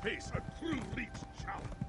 face a true leech challenge.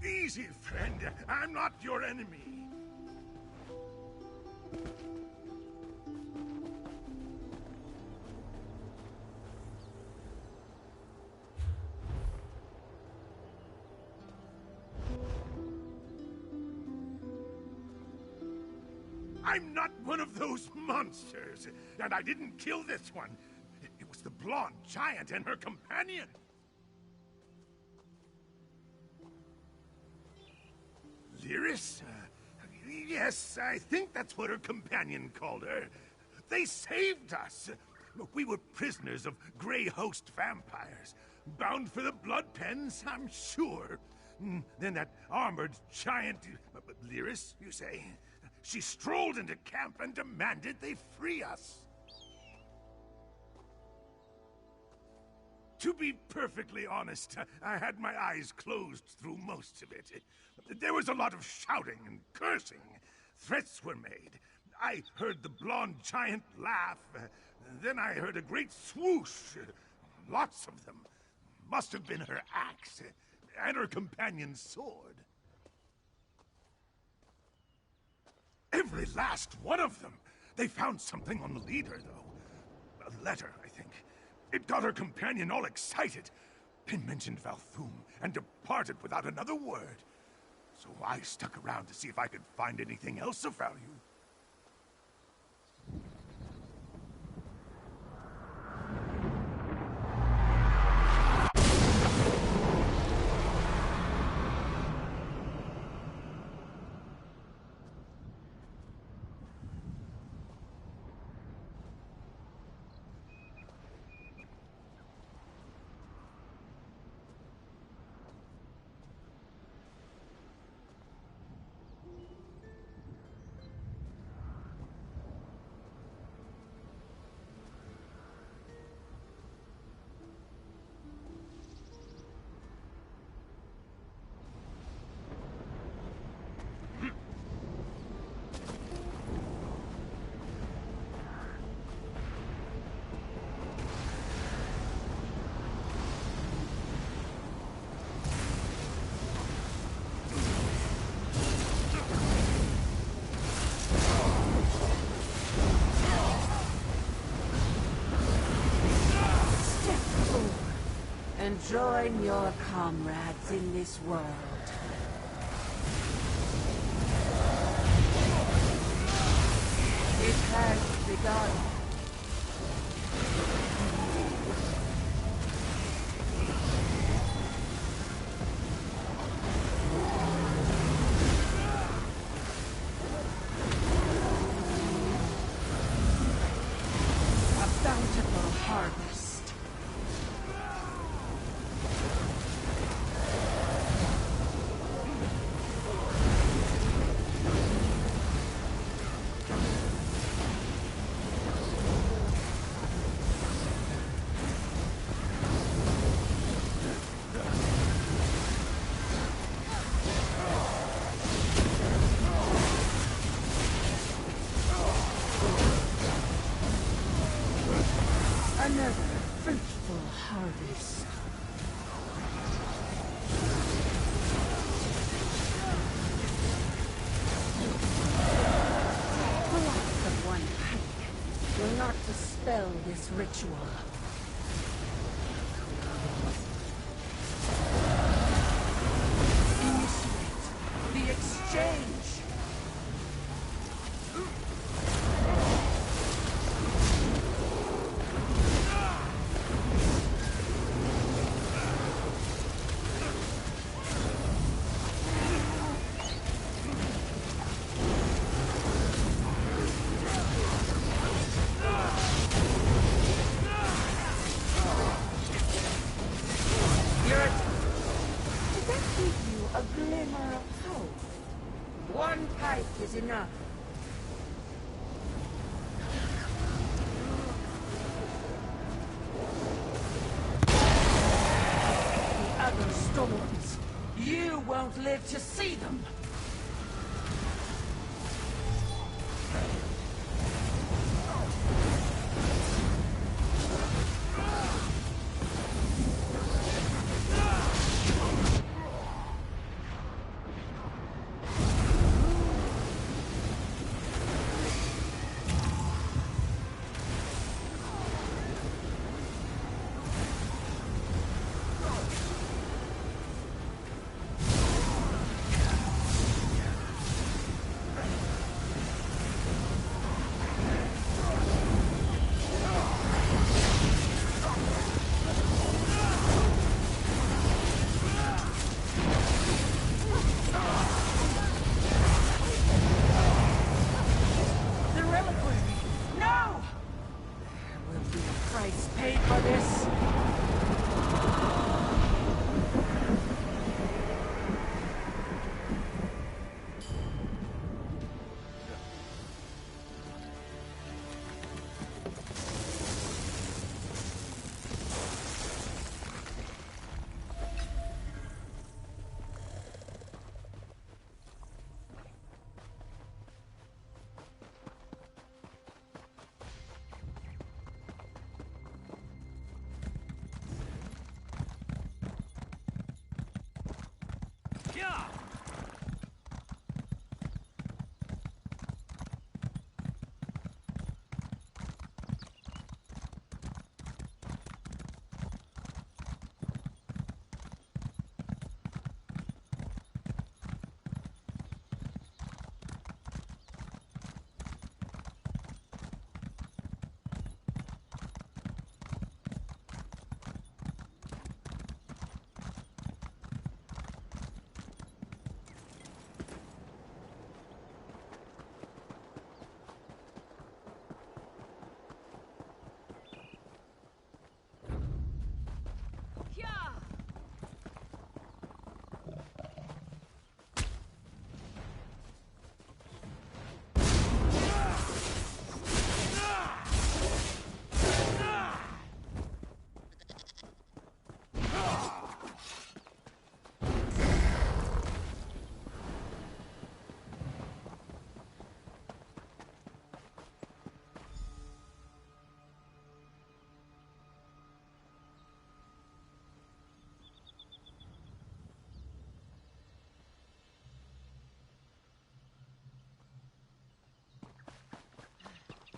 Easy, friend. I'm not your enemy. I'm not one of those monsters, and I didn't kill this one. It was the blonde giant and her companion. Lyris? Yes, I think that's what her companion called her. They saved us. We were prisoners of Grey Host vampires, bound for the blood pens, I'm sure. Then that armored giant... Lyris, you say? She strolled into camp and demanded they free us. To be perfectly honest, I had my eyes closed through most of it. There was a lot of shouting and cursing. Threats were made. I heard the blonde giant laugh. Then I heard a great swoosh. Lots of them. Must have been her axe and her companion's sword. Every last one of them. They found something on the leader, though. A letter, I think. It got her companion all excited. They mentioned Valthum and departed without another word. So I stuck around to see if I could find anything else of value. And join your comrades in this world. It has begun. A bountiful harvest. Another fruitful harvest. The loss of one pike will not dispel this ritual. Initiate the exchange. A glimmer of hope. One pike is enough. The other storms. You won't live to see them.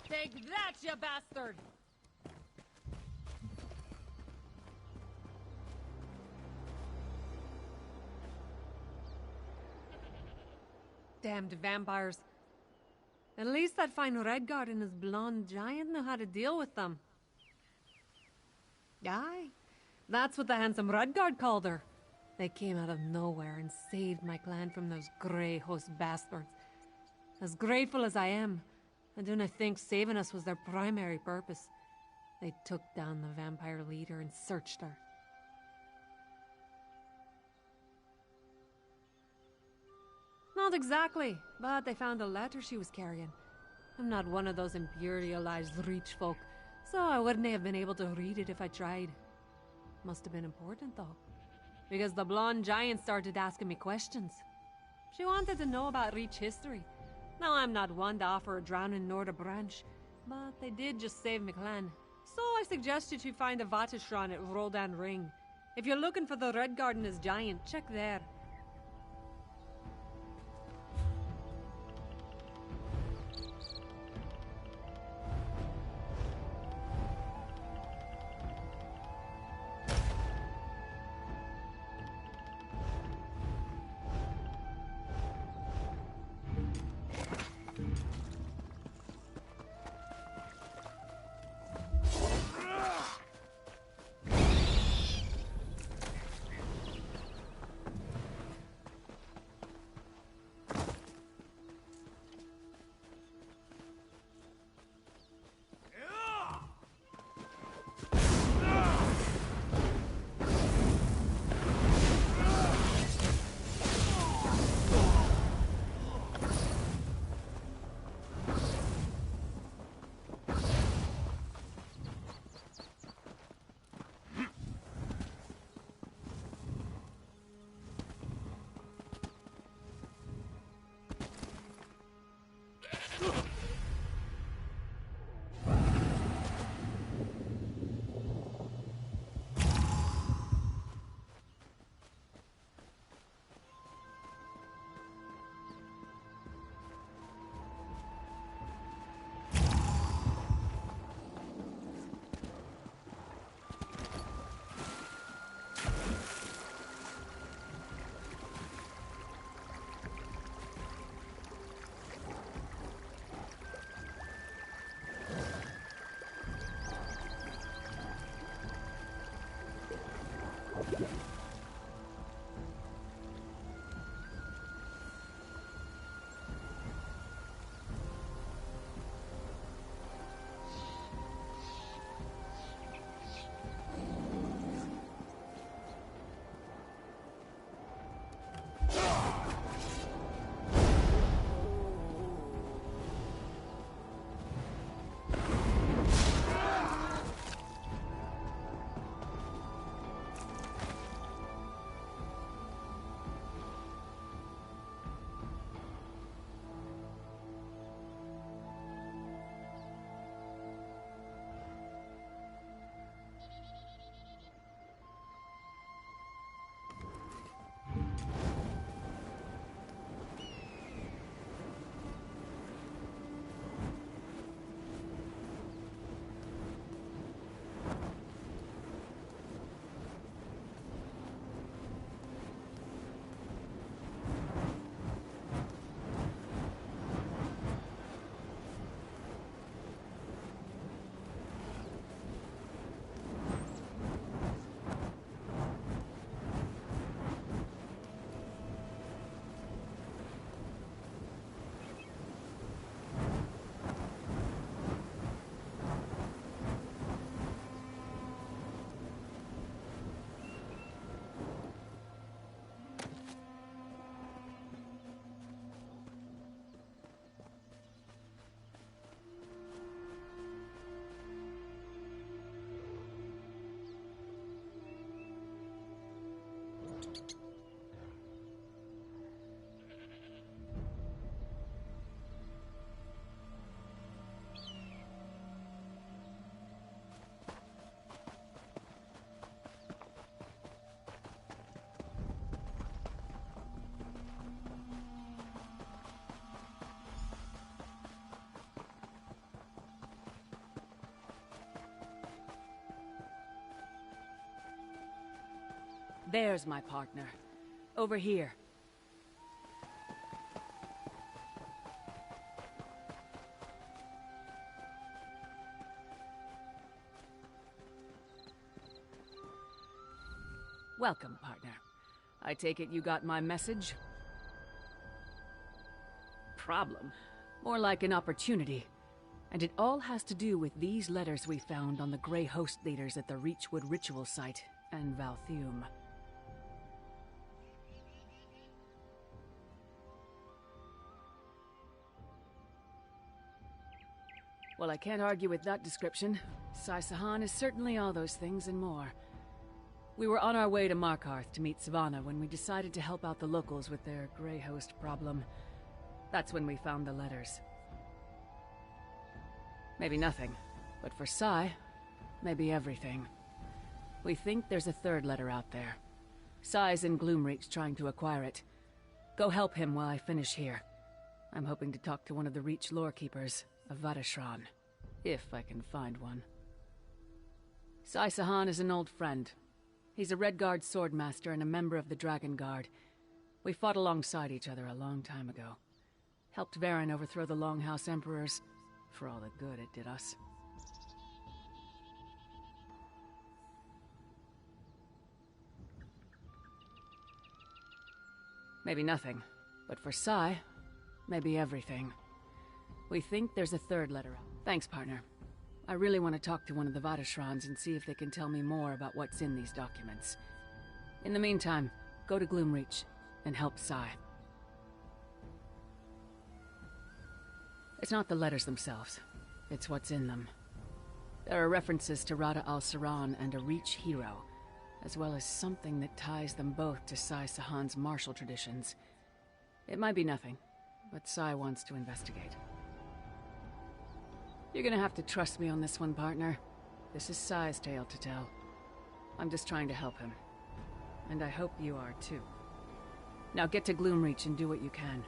Take that, you bastard! Damned vampires. At least that fine Redguard and his blonde giant knew how to deal with them. Aye, that's what the handsome Redguard called her. They came out of nowhere and saved my clan from those grey host bastards. As grateful as I am, I do not think saving us was their primary purpose. They took down the vampire leader and searched her. Not exactly, but they found a letter she was carrying. I'm not one of those imperialized reach folk, so I wouldn't have been able to read it if I tried. Must have been important, though, because the blonde giant started asking me questions. She wanted to know about Reach history. Now, I'm not one to offer a drowning Nord a branch, but they did just save my clan. So I suggested you find a Vatishran at Roldan Ring. If you're looking for the Redguard and his giant, check there. There's my partner. Over here. Welcome, partner. I take it you got my message? Problem? More like an opportunity. And it all has to do with these letters we found on the Grey Host leaders at the Reachwood ritual site and Valthume. Well, I can't argue with that description. Sai-Sahan is certainly all those things and more. We were on our way to Markarth to meet Savannah when we decided to help out the locals with their Grey Host problem. That's when we found the letters. Maybe nothing, but for Sai, maybe everything. We think there's a third letter out there. Sai's in Gloomreach trying to acquire it. Go help him while I finish here. I'm hoping to talk to one of the Reach lore-keepers, a Vatashran, if I can find one. Sai-Sahan is an old friend. He's a Redguard swordmaster and a member of the Dragon Guard. We fought alongside each other a long time ago. Helped Varen overthrow the Longhouse Emperors, for all the good it did us. Maybe nothing, but for Sai, maybe everything. We think there's a third letter out. Thanks, partner. I really want to talk to one of the Vatashrans and see if they can tell me more about what's in these documents. In the meantime, go to Gloomreach and help Sai. It's not the letters themselves, it's what's in them. There are references to Rada al-Saran and a Reach hero, as well as something that ties them both to Sai-Sahan's martial traditions. It might be nothing, but Sai wants to investigate. You're gonna have to trust me on this one, partner. This is Sai's tale to tell. I'm just trying to help him. And I hope you are too. Now get to Gloomreach and do what you can.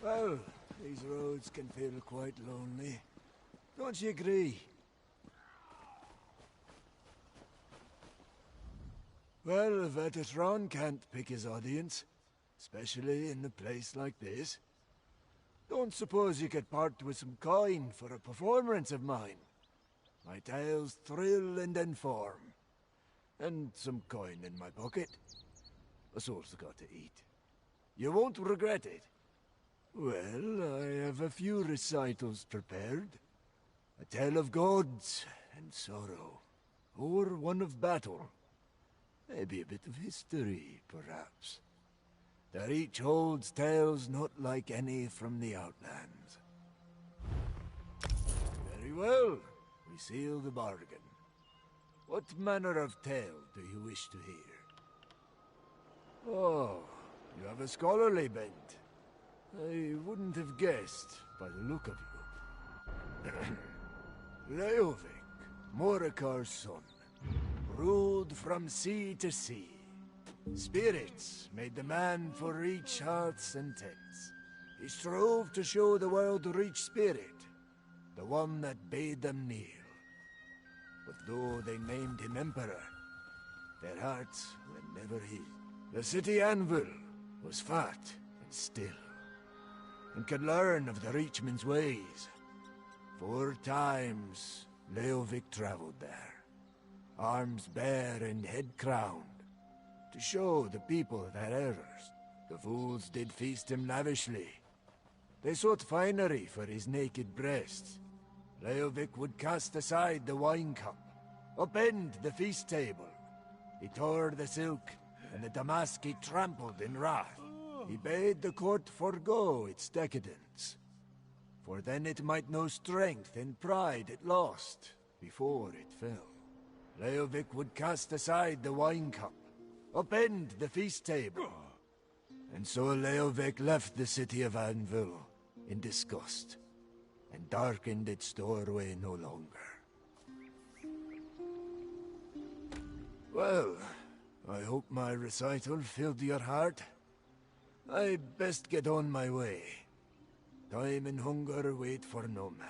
Well, these roads can feel quite lonely. Don't you agree? Well, Vetatron can't pick his audience, especially in a place like this. Don't suppose you could part with some coin for a performance of mine? My tales thrill and inform. And some coin in my pocket. A soul's got to eat. You won't regret it. Well, I have a few recitals prepared. A tale of gods and sorrow. Or one of battle. Maybe a bit of history, perhaps. That each holds tales not like any from the Outlands. Very well. We seal the bargain. What manner of tale do you wish to hear? Oh, you have a scholarly bent. I wouldn't have guessed by the look of you. Leovic, Markarth's son, ruled from sea to sea. Spirits made the man for reach hearths and tents. He strove to show the world to reach spirit, the one that bade them kneel. But though they named him emperor, their hearts were never his. The city anvil was fat and still, and could learn of the Reachman's ways. 4 times Leovic traveled there, arms bare and head crowned, to show the people their errors. The fools did feast him lavishly. They sought finery for his naked breast. Leovic would cast aside the wine cup, upend the feast table. He tore the silk, and the damask he trampled in wrath. He bade the court forego its decadence, for then it might know strength and pride it lost before it fell. Leovic would cast aside the wine cup, upend the feast table. And so Leovic left the city of Anvil in disgust, and darkened its doorway no longer. Well, I hope my recital filled your heart. I best get on my way. Time and hunger wait for no man.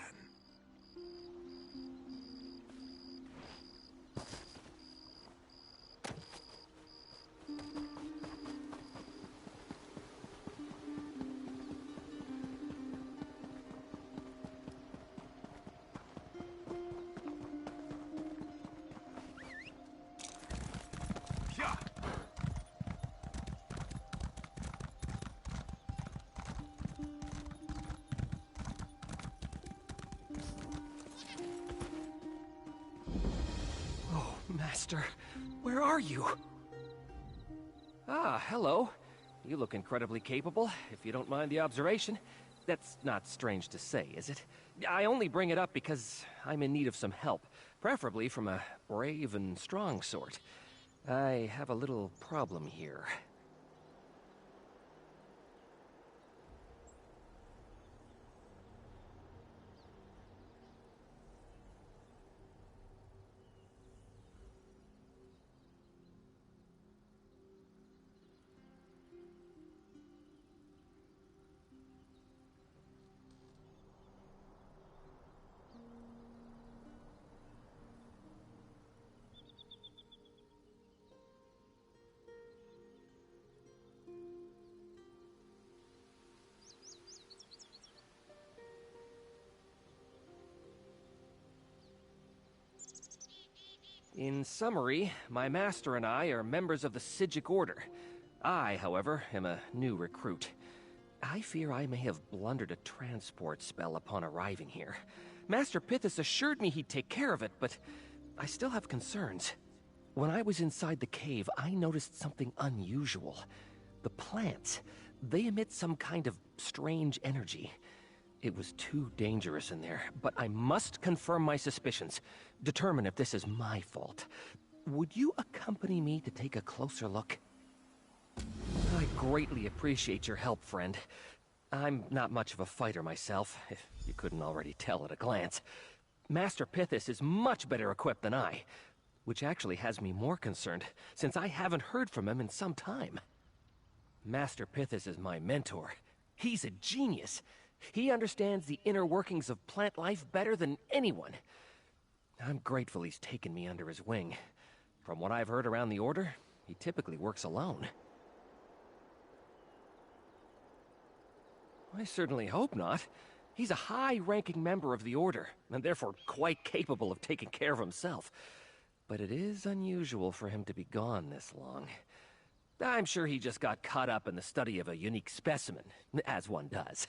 Master, where are you? Ah, hello. You look incredibly capable, if you don't mind the observation. That's not strange to say, is it? I only bring it up because I'm in need of some help, preferably from a brave and strong sort. I have a little problem here. In summary, my master and I are members of the Psijic Order. I, however, am a new recruit. I fear I may have blundered a transport spell upon arriving here. Master Pithis assured me he'd take care of it, but I still have concerns. When I was inside the cave, I noticed something unusual. The plants, they emit some kind of strange energy. It was too dangerous in there, but I must confirm my suspicions, determine if this is my fault. Would you accompany me to take a closer look? I greatly appreciate your help, friend. I'm not much of a fighter myself, if you couldn't already tell at a glance. Master Pithis is much better equipped than I, which actually has me more concerned, since I haven't heard from him in some time. Master Pithis is my mentor, He's a genius. He understands the inner workings of plant life better than anyone. I'm grateful he's taken me under his wing. From what I've heard around the Order, he typically works alone. I certainly hope not. He's a high-ranking member of the Order, and therefore quite capable of taking care of himself. But it is unusual for him to be gone this long. I'm sure he just got caught up in the study of a unique specimen, as one does.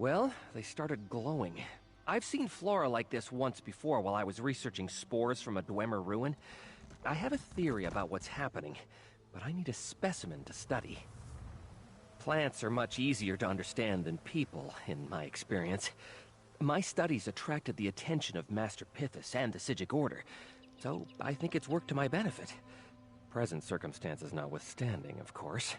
Well, they started glowing. I've seen flora like this once before while I was researching spores from a Dwemer ruin. I have a theory about what's happening, but I need a specimen to study. Plants are much easier to understand than people, in my experience. My studies attracted the attention of Master Pythus and the Psijic Order, so I think it's worked to my benefit. Present circumstances notwithstanding, of course.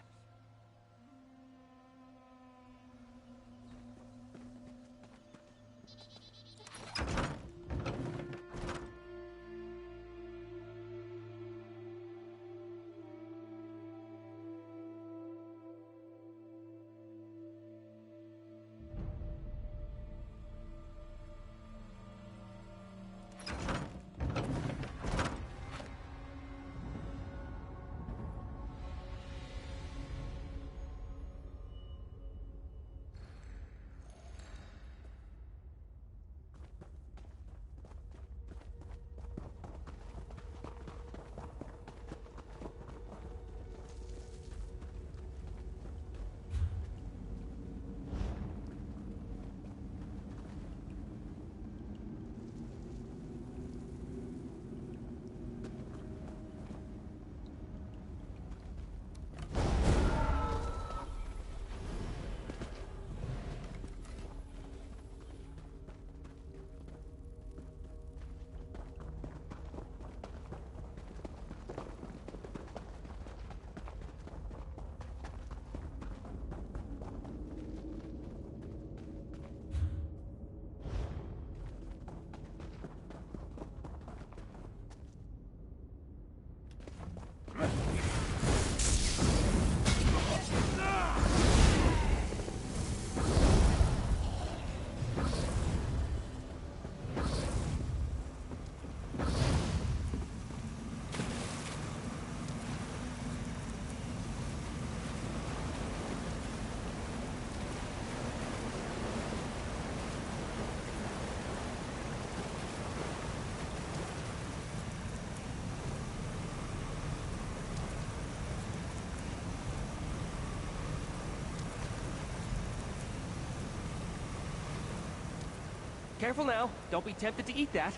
Careful now. Don't be tempted to eat that.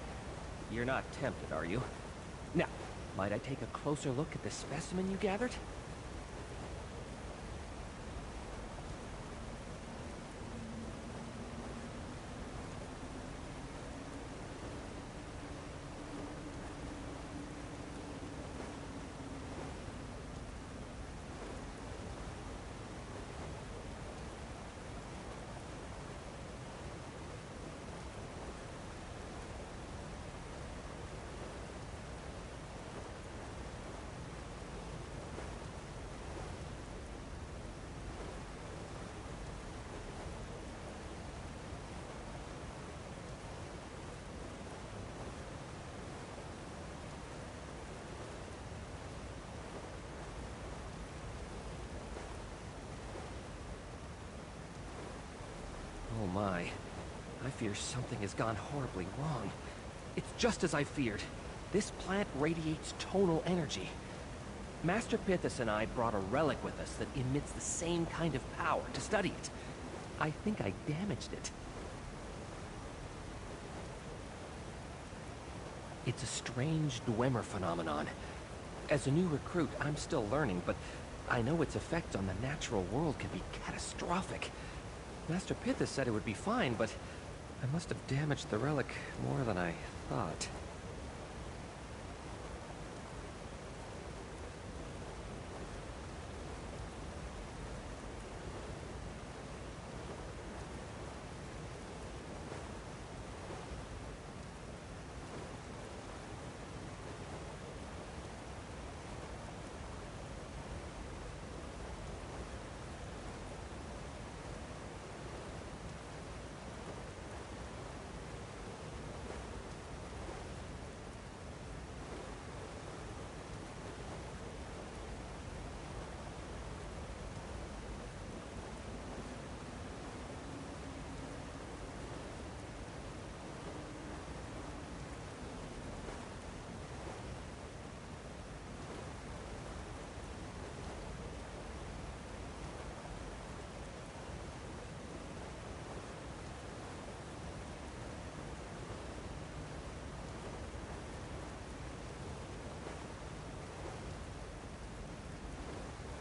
You're not tempted, are you? Now, might I take a closer look at the specimen you gathered? Oh my. I fear something has gone horribly wrong. It's just as I feared. This plant radiates tonal energy. Master Pythus and I brought a relic with us that emits the same kind of power to study it. I think I damaged it. It's a strange Dwemer phenomenon. As a new recruit, I'm still learning, but I know its effects on the natural world can be catastrophic. Master Pythus said it would be fine, but I must have damaged the relic more than I thought.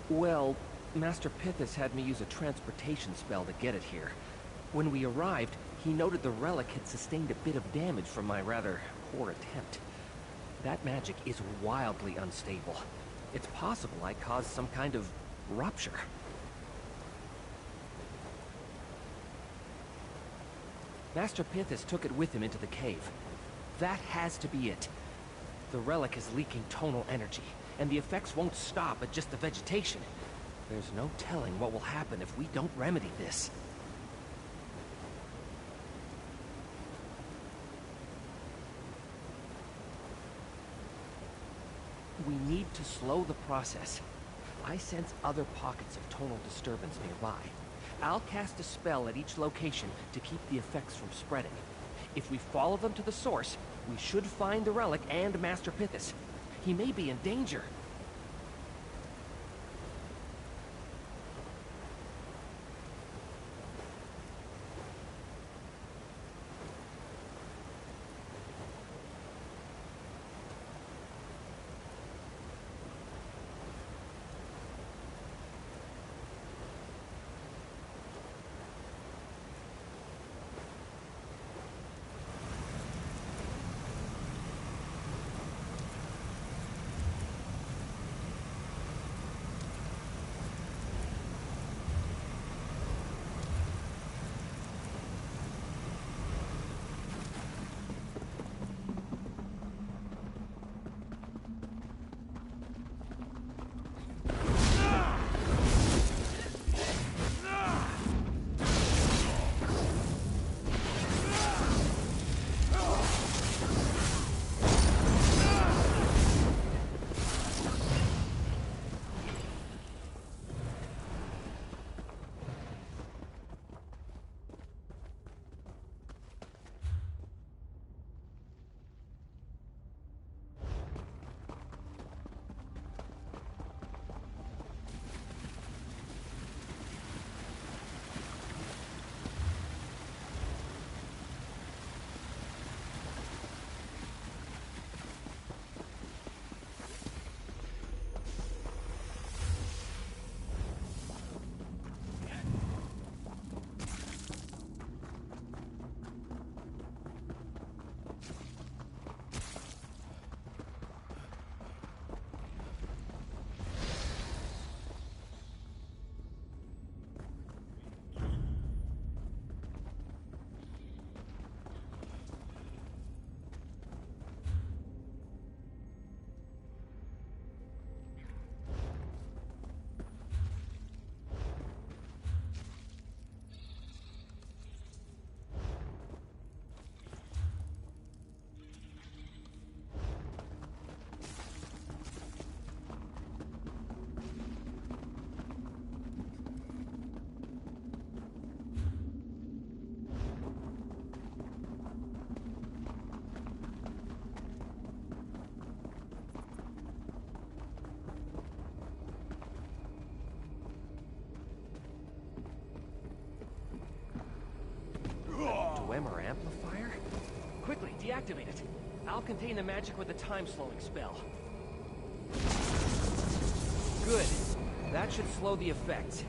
Well, Master Pithis had me use a transportation spell to get it here. When we arrived, he noted the relic had sustained a bit of damage from my rather poor attempt. That magic is wildly unstable. It's possible I caused some kind of rupture. Master Pithis took it with him into the cave. That has to be it. The relic is leaking tonal energy, and the effects won't stop at just the vegetation. There's no telling what will happen if we don't remedy this. We need to slow the process. I sense other pockets of tonal disturbance nearby. I'll cast a spell at each location to keep the effects from spreading. If we follow them to the source, we should find the relic and Master Pithis. He may be in danger. Dwemer amplifier? Quickly, deactivate it. I'll contain the magic with the time-slowing spell. Good. That should slow the effects.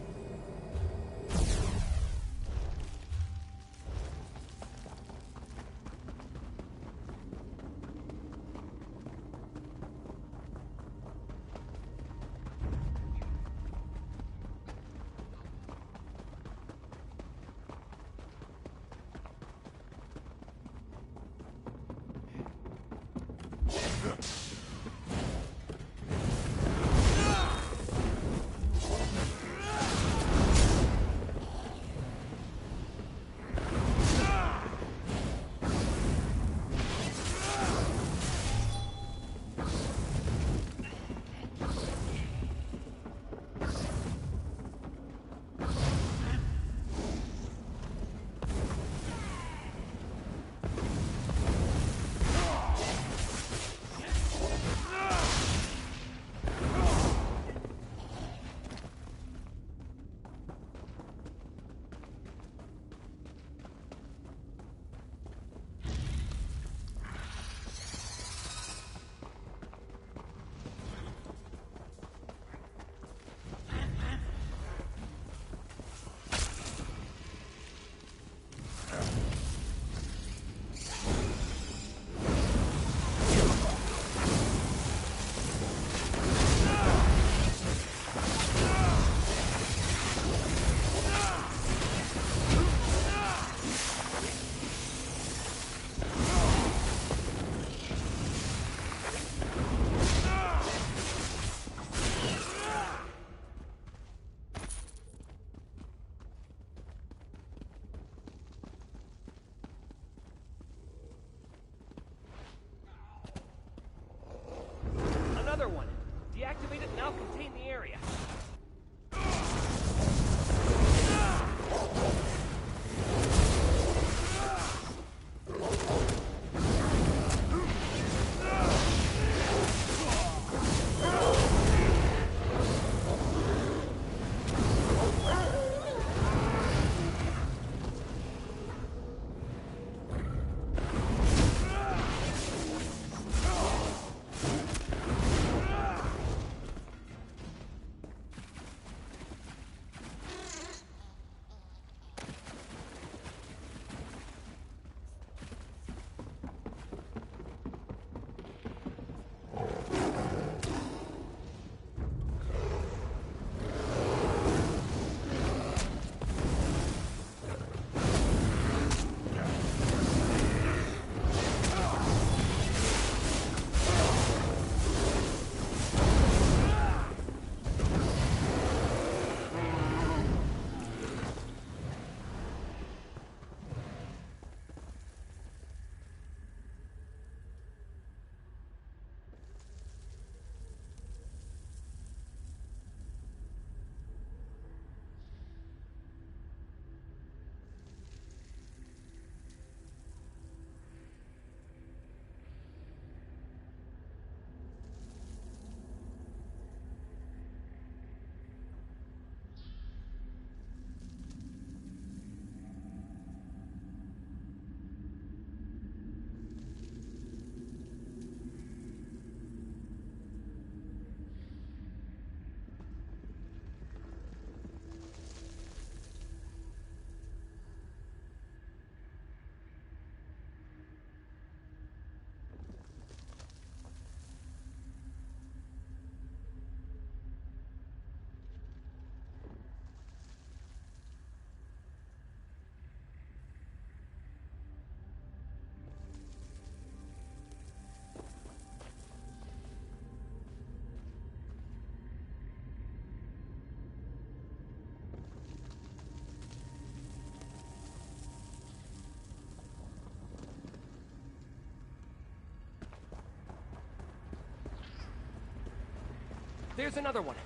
There's another one.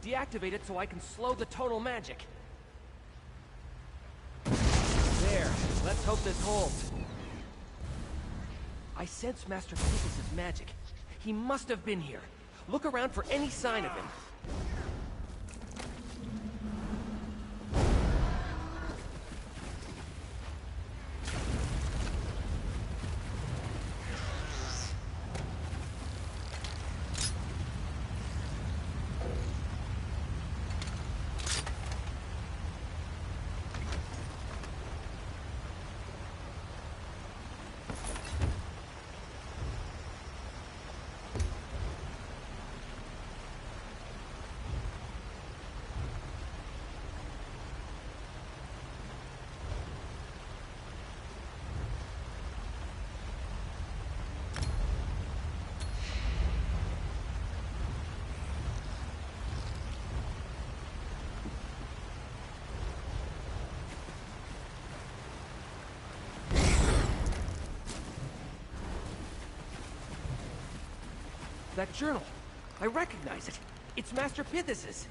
Deactivate it so I can slow the tonal magic. There. Let's hope this holds. I sense Master Pithis' magic. He must have been here. Look around for any sign of him. That journal. I recognize it. It's Master Pithis'.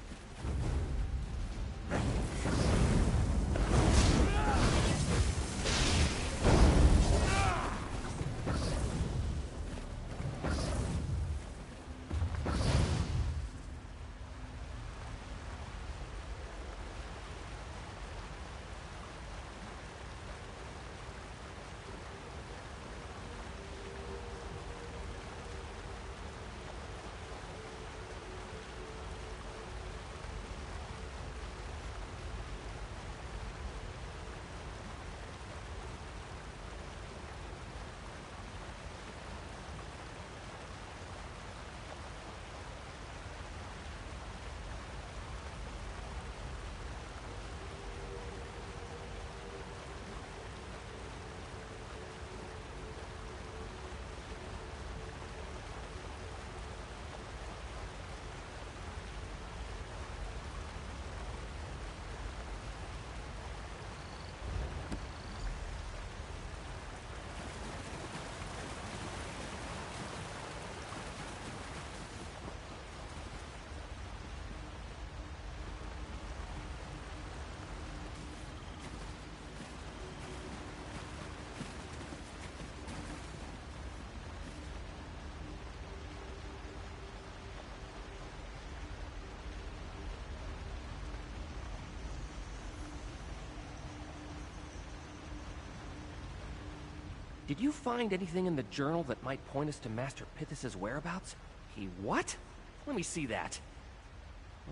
Did you find anything in the journal that might point us to Master Pithis' whereabouts? He what? Let me see that.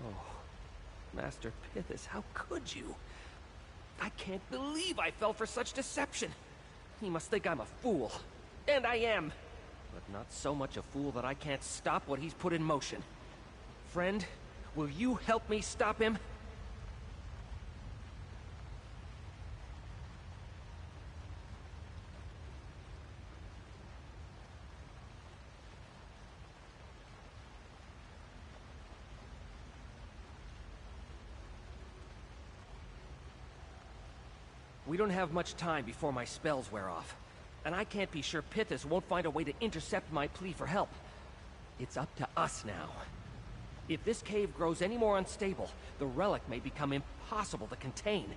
Oh, Master Pithis, how could you? I can't believe I fell for such deception. He must think I'm a fool. And I am. But not so much a fool that I can't stop what he's put in motion. Friend, will you help me stop him? We don't have much time before my spells wear off. And I can't be sure Pithis won't find a way to intercept my plea for help. It's up to us now. If this cave grows any more unstable, the relic may become impossible to contain.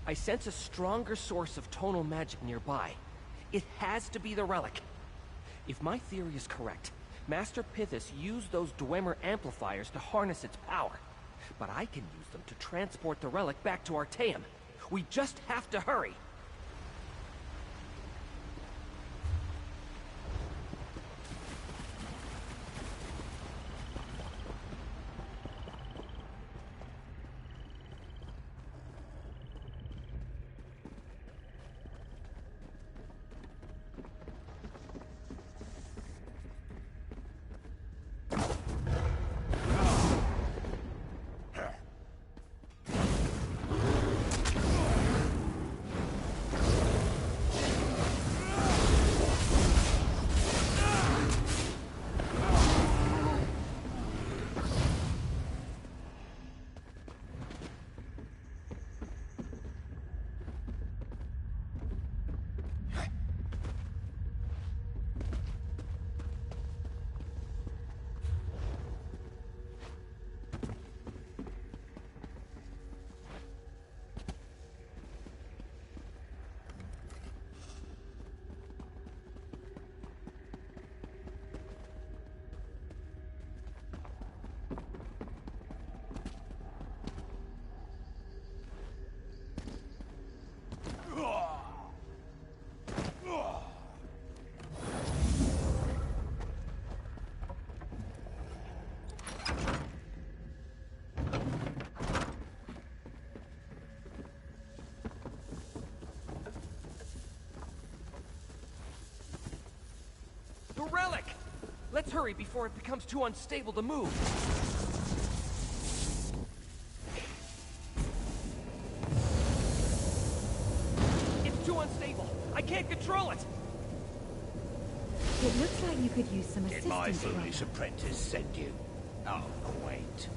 I sense a stronger source of tonal magic nearby. It has to be the relic. If my theory is correct, Master Pithis used those Dwemer amplifiers to harness its power. But I can use them to transport the relic back to Artaeum. We just have to hurry. Let's hurry before it becomes too unstable to move. It's too unstable. I can't control it. It looks like you could use some Did my assistance, foolish brother. apprentice send you? Oh, wait.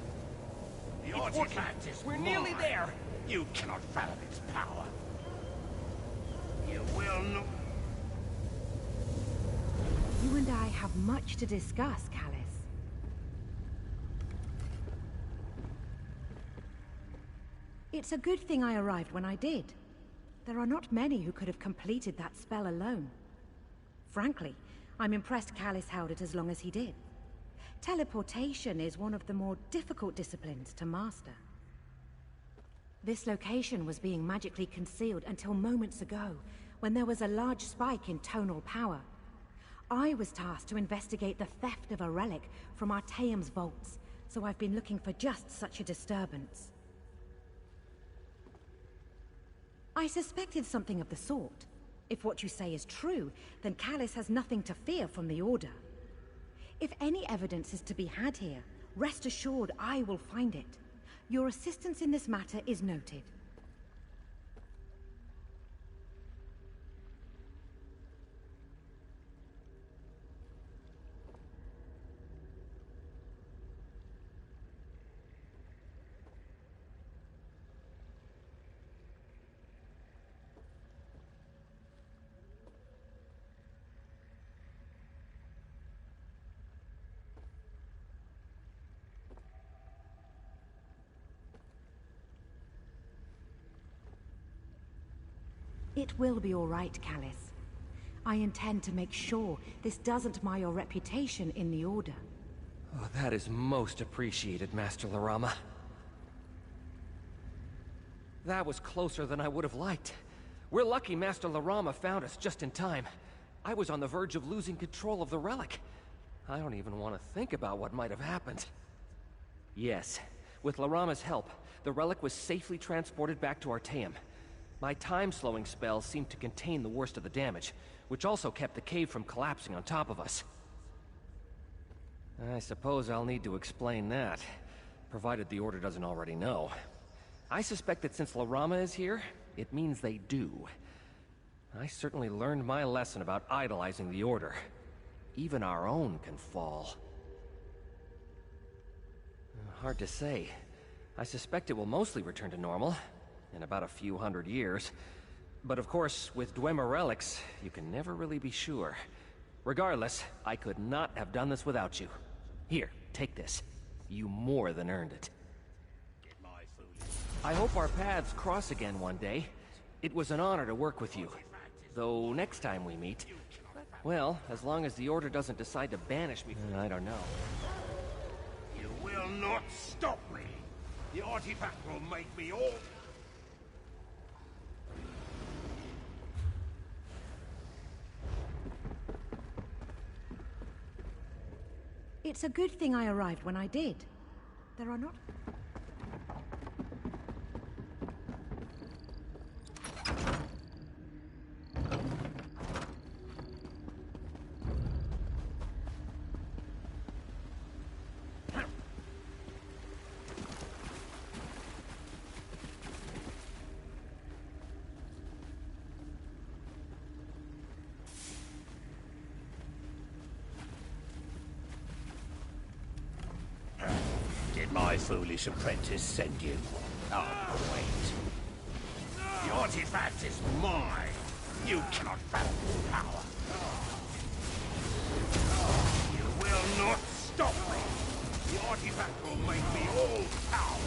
The It's artifact working. is We're nearly mine. there. You cannot fathom its power. You will not... You and I have much to discuss, Callus. It's a good thing I arrived when I did. There are not many who could have completed that spell alone. Frankly, I'm impressed Callus held it as long as he did. Teleportation is one of the more difficult disciplines to master. This location was being magically concealed until moments ago, when there was a large spike in tonal power. I was tasked to investigate the theft of a relic from Artaeum's vaults, so I've been looking for just such a disturbance. I suspected something of the sort. If what you say is true, then Callus has nothing to fear from the Order. If any evidence is to be had here, rest assured I will find it. Your assistance in this matter is noted. It will be all right, Callus. I intend to make sure this doesn't mar your reputation in the Order. Oh, that is most appreciated, Master Larama. That was closer than I would have liked. We're lucky Master Larama found us just in time. I was on the verge of losing control of the relic. I don't even want to think about what might have happened. Yes, with Larama's help, the relic was safely transported back to Artaeum. My time-slowing spell seemed to contain the worst of the damage, which also kept the cave from collapsing on top of us. I suppose I'll need to explain that, provided the Order doesn't already know. I suspect that since Larama is here, it means they do. I certainly learned my lesson about idolizing the Order. Even our own can fall. Hard to say. I suspect it will mostly return to normal, in about a few hundred years. But of course, with Dwemer relics, you can never really be sure. Regardless, I could not have done this without you. Here, take this. You more than earned it. I hope our paths cross again one day. It was an honor to work with you. Though next time we meet, well, as long as the Order doesn't decide to banish me, I don't know. You will not stop me. The artifact will make me all... It's a good thing I arrived when I did. There are not... Did my foolish apprentice send you? Oh, wait. The artifact is mine. You cannot fathom its power. You will not stop me. The artifact will make me all power.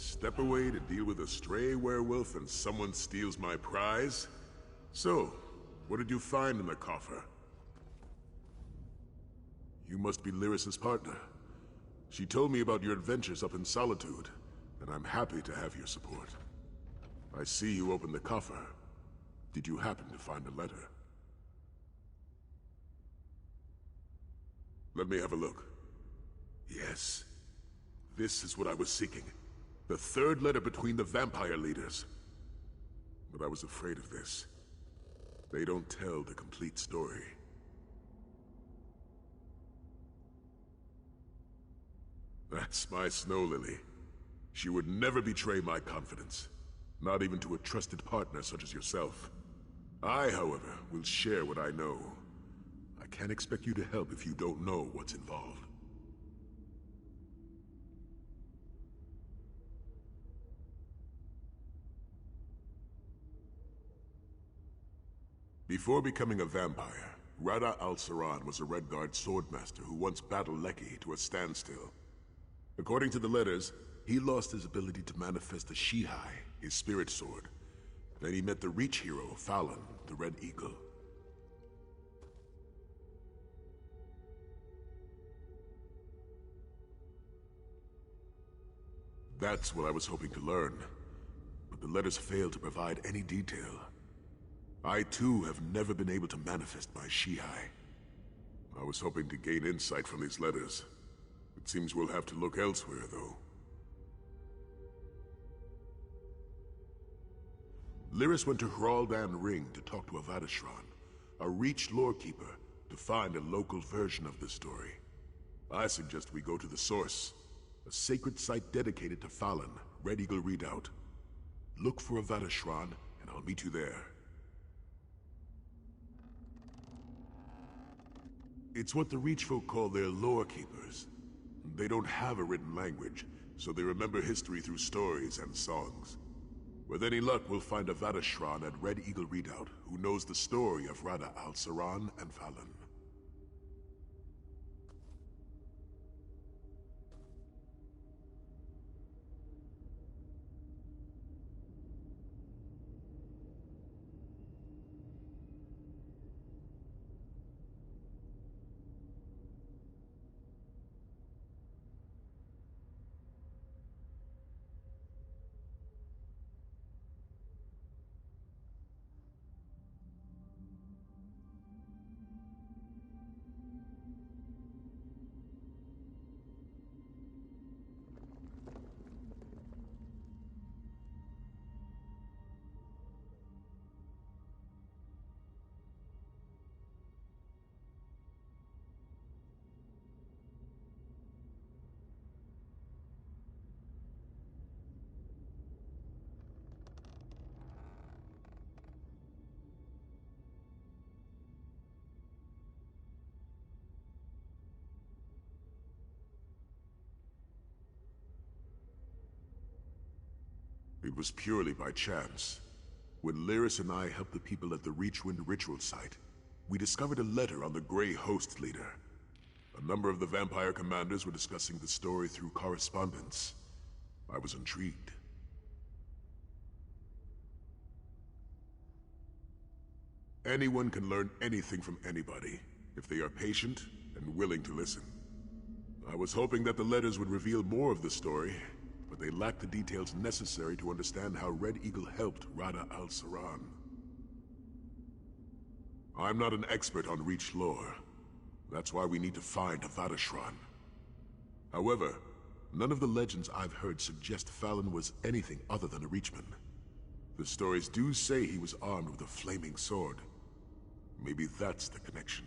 Step away to deal with a stray werewolf and someone steals my prize? So, what did you find in the coffer? You must be Lyris's partner. She told me about your adventures up in Solitude, and I'm happy to have your support. I see you opened the coffer. Did you happen to find a letter? Let me have a look. Yes. This is what I was seeking. The third letter between the vampire leaders. But I was afraid of this. They don't tell the complete story. That's my snow lily. She would never betray my confidence. Not even to a trusted partner such as yourself. I, however, will share what I know. I can't expect you to help if you don't know what's involved. Before becoming a vampire, Rada al-Saran was a Redguard swordmaster who once battled Leki to a standstill. According to the letters, he lost his ability to manifest the Shihai, his spirit sword. Then he met the Reach hero, Fallon, the Red Eagle. That's what I was hoping to learn, but the letters failed to provide any detail. I too have never been able to manifest my Shihai. I was hoping to gain insight from these letters. It seems we'll have to look elsewhere, though. Lyris went to Hraldan Ring to talk to Avadashran, a Reach lorekeeper, to find a local version of this story. I suggest we go to the source, a sacred site dedicated to Fallon, Red Eagle Redoubt. Look for Avadashran, and I'll meet you there. It's what the Reach folk call their lore keepers. They don't have a written language, so they remember history through stories and songs. With any luck, we'll find Avadashran at Red Eagle Redoubt, who knows the story of Rada al-Saran and Fallon. It was purely by chance. When Lyris and I helped the people at the Reachwind ritual site, we discovered a letter on the Grey Host leader. A number of the vampire commanders were discussing the story through correspondence. I was intrigued. Anyone can learn anything from anybody, if they are patient and willing to listen. I was hoping that the letters would reveal more of the story, but they lacked the details necessary to understand how Red Eagle helped Rada al-Saran. I'm not an expert on Reach lore. That's why we need to find Avadashran. However, none of the legends I've heard suggest Fallon was anything other than a Reachman. The stories do say he was armed with a flaming sword. Maybe that's the connection.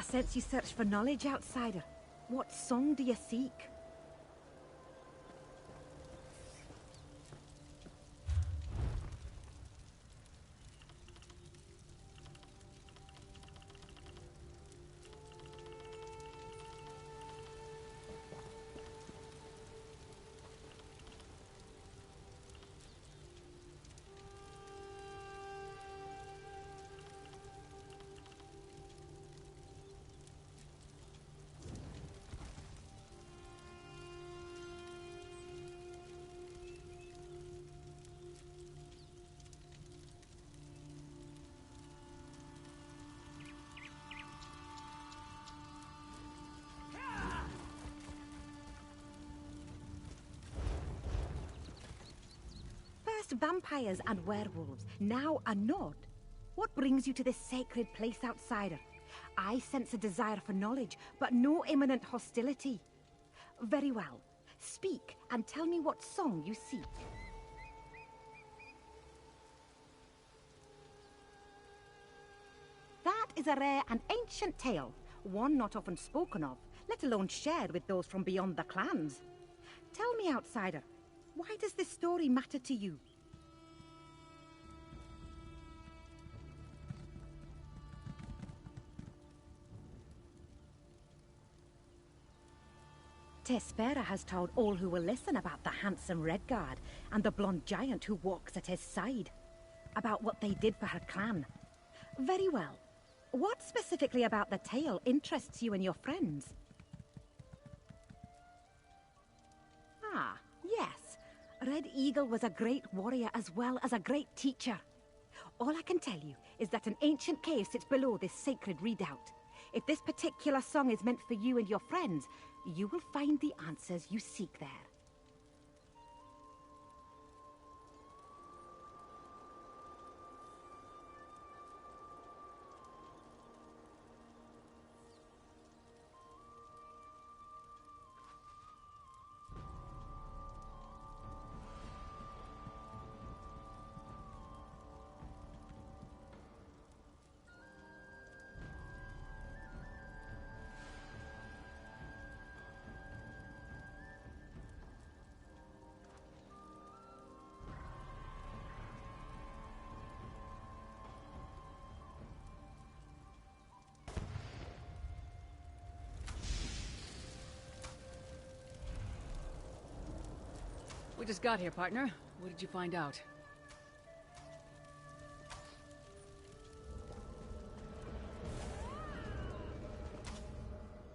sense you search for knowledge, outsider. What song do you seek? Vampires and werewolves, now a nod. What brings you to this sacred place, outsider? I sense a desire for knowledge, but no imminent hostility. Very well. Speak, and tell me what song you seek. That is a rare and ancient tale, one not often spoken of, let alone shared with those from beyond the clans. Tell me, outsider, why does this story matter to you? Tespera has told all who will listen about the handsome Redguard and the blonde giant who walks at his side. About what they did for her clan. Very well. What specifically about the tale interests you and your friends? Ah, yes. Red Eagle was a great warrior as well as a great teacher. All I can tell you is that an ancient cave sits below this sacred redoubt. If this particular song is meant for you and your friends, you will find the answers you seek there. We just got here, partner. What did you find out?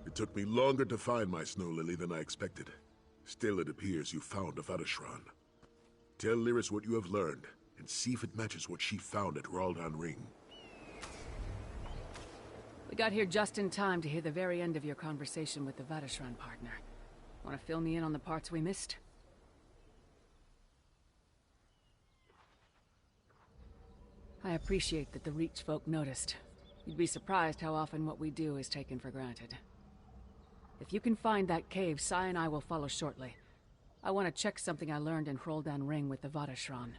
It took me longer to find my snow lily than I expected. Still, it appears you found a Vatashran. Tell Lyris what you have learned, and see if it matches what she found at Raldan Ring. We got here just in time to hear the very end of your conversation with the Vatashran partner. Want to fill me in on the parts we missed? I appreciate that the Reach folk noticed. You'd be surprised how often what we do is taken for granted. If you can find that cave, Sai and I will follow shortly. I want to check something I learned in Hroldan Ring with the Vatashran.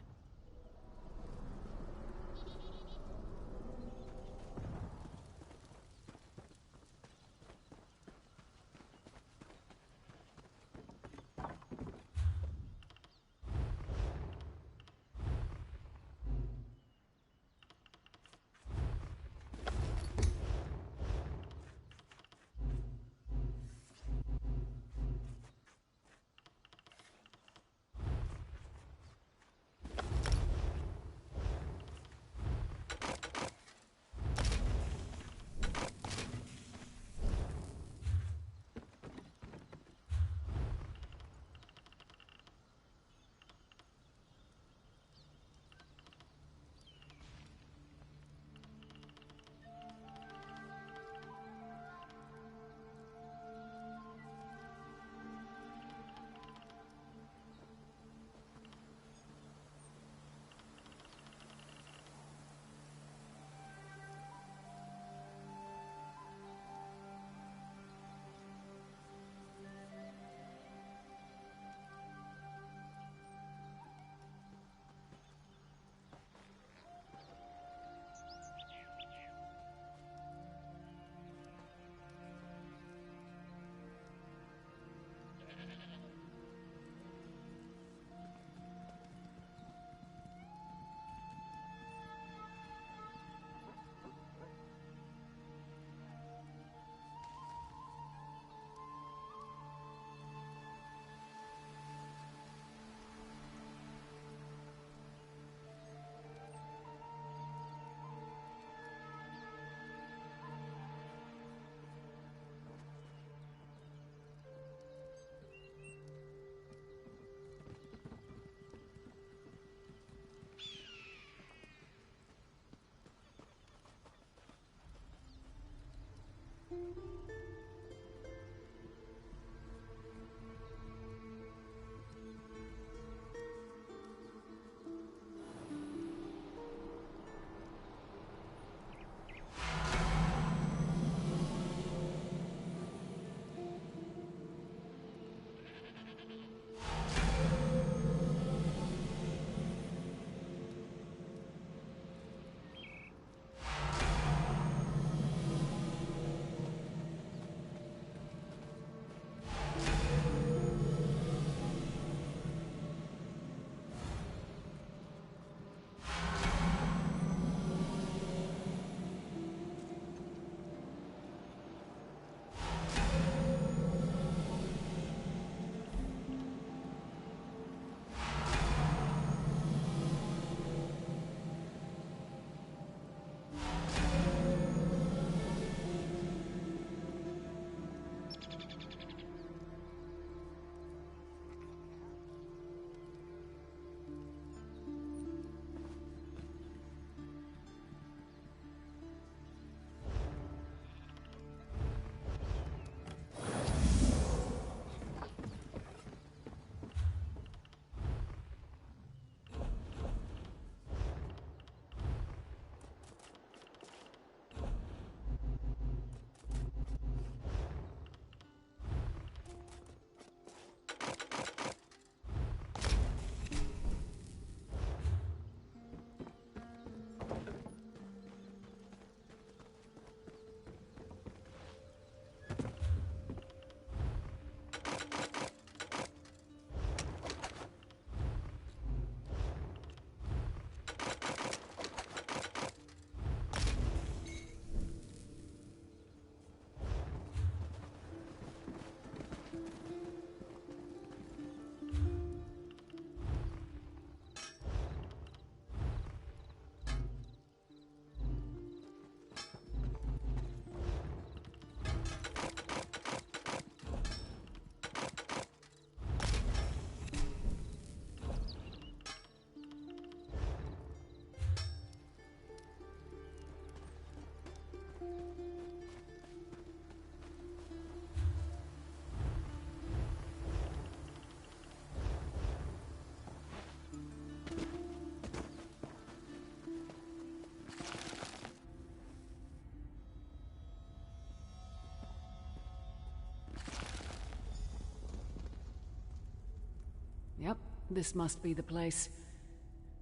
This must be the place.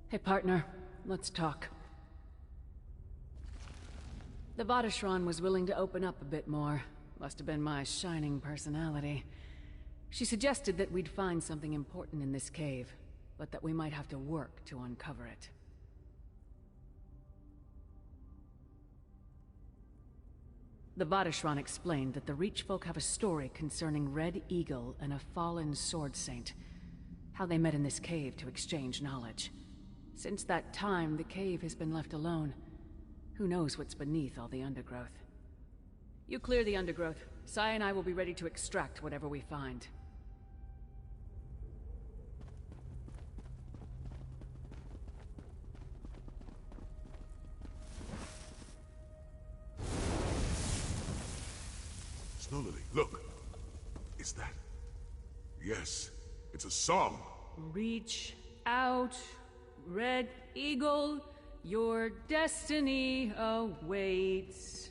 Hey, partner, let's talk. The Vateshran was willing to open up a bit more. Must have been my shining personality. She suggested that we'd find something important in this cave, but that we might have to work to uncover it. The Vateshran explained that the Reach folk have a story concerning Red Eagle and a fallen sword saint. How they met in this cave to exchange knowledge. Since that time, the cave has been left alone. Who knows what's beneath all the undergrowth? You clear the undergrowth. Sai and I will be ready to extract whatever we find. Snow Lily, look. Is that... Yes, it's a song. Reach out, Red Eagle. Your destiny awaits.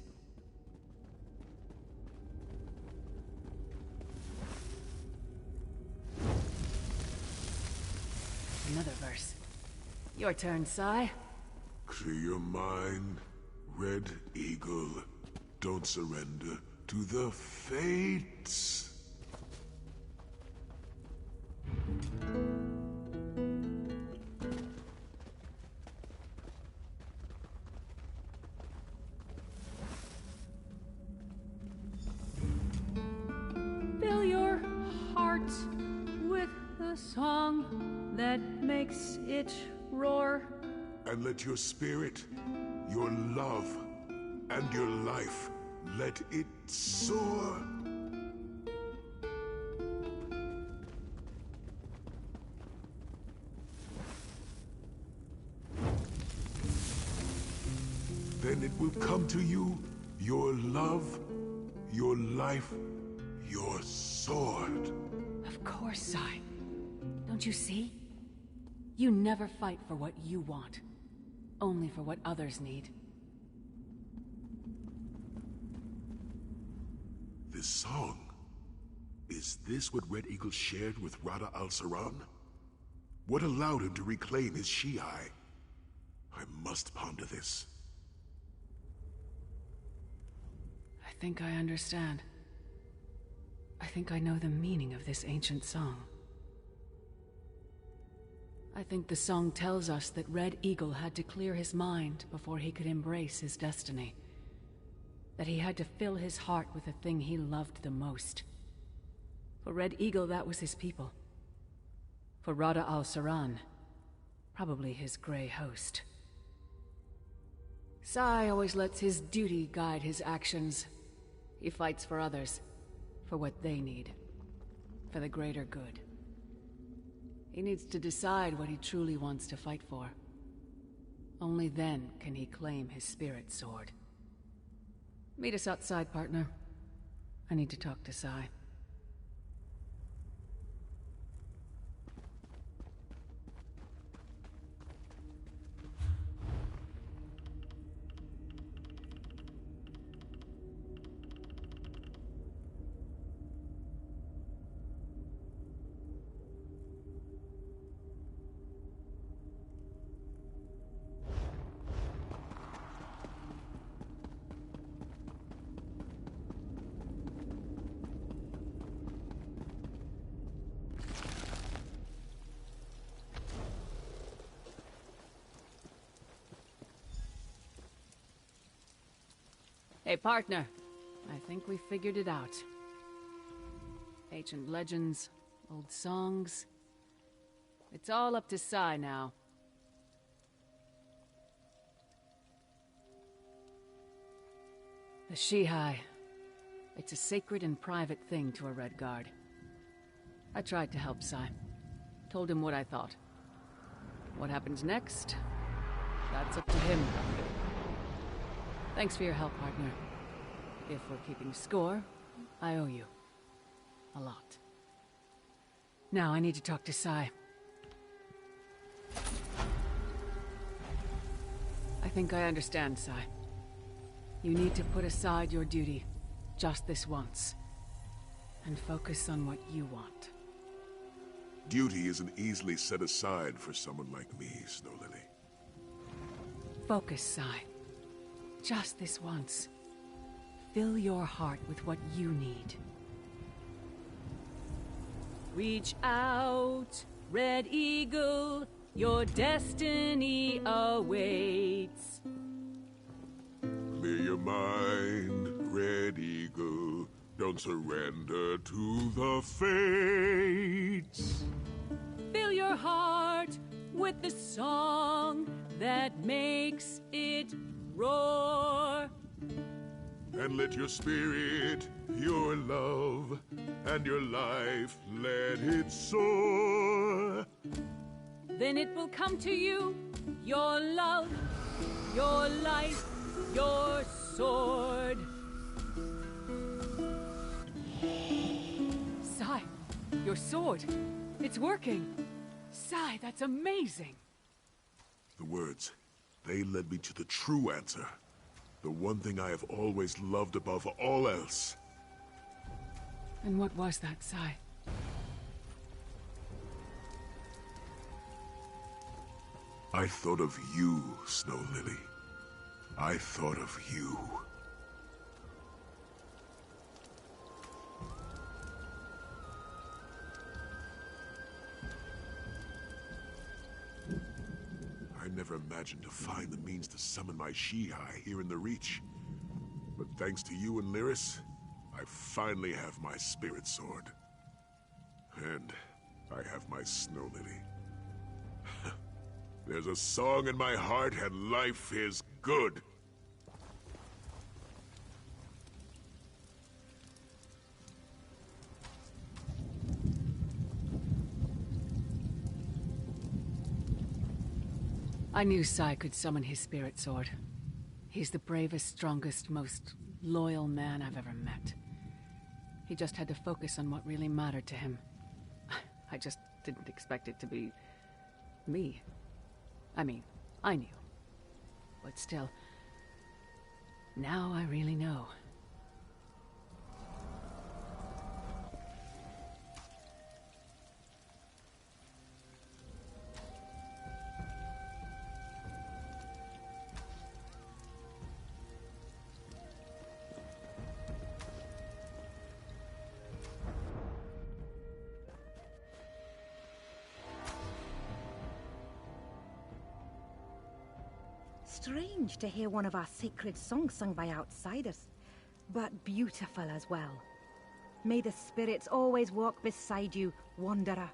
Another verse. Your turn, Sai. Clear your mind, Red Eagle. Don't surrender to the fates. Fill your heart with the song that makes it roar. And let your spirit, your love, and your life, let it soar. Then it will come to you, your love, your life, your sword. Of course, Sai. Don't you see? You never fight for what you want. Only for what others need. This song... Is this what Red Eagle shared with Rada al-Saran? What allowed him to reclaim his Shi'ai? I must ponder this. I think I understand. I think I know the meaning of this ancient song. I think the song tells us that Red Eagle had to clear his mind before he could embrace his destiny. That he had to fill his heart with the thing he loved the most. For Red Eagle, that was his people. For Rada al-Saran, probably his Grey Host. Sai always lets his duty guide his actions. He fights for others, for what they need, for the greater good. He needs to decide what he truly wants to fight for. Only then can he claim his spirit sword. Meet us outside, partner. I need to talk to Sai. Hey, partner. I think we figured it out. Ancient legends, old songs. It's all up to Sai now. The Shi'ai. It's a sacred and private thing to a Red Guard. I tried to help Sai. Told him what I thought. What happens next? That's up to him. Thanks for your help, partner. If we're keeping score, I owe you. A lot. Now I need to talk to Sai. I think I understand, Sai. You need to put aside your duty, just this once, and focus on what you want. Duty isn't easily set aside for someone like me, Snow Lily. Focus, Sai. Just this once. Fill your heart with what you need. Reach out, Red Eagle. Your destiny awaits. Clear your mind, Red Eagle. Don't surrender to the fates. Fill your heart with the song that makes it roar. And let your spirit, your love, and your life, let it soar. Then it will come to you, your love, your life, your sword. Sai, your sword. It's working. Sai, that's amazing. The words, they led me to the true answer. The one thing I have always loved above all else. And what was that, Sai? I thought of you, Snow Lily. I thought of you. I never imagined to find the means to summon my Shihai here in the Reach. But thanks to you and Lyris, I finally have my spirit sword. And I have my Snow Lily. There's a song in my heart and life is good. I knew Sai could summon his spirit sword. He's the bravest, strongest, most loyal man I've ever met. He just had to focus on what really mattered to him. I just didn't expect it to be me. I mean, I knew. But still, now I really know. Strange to hear one of our sacred songs sung by outsiders, but beautiful as well. May the spirits always walk beside you, wanderer.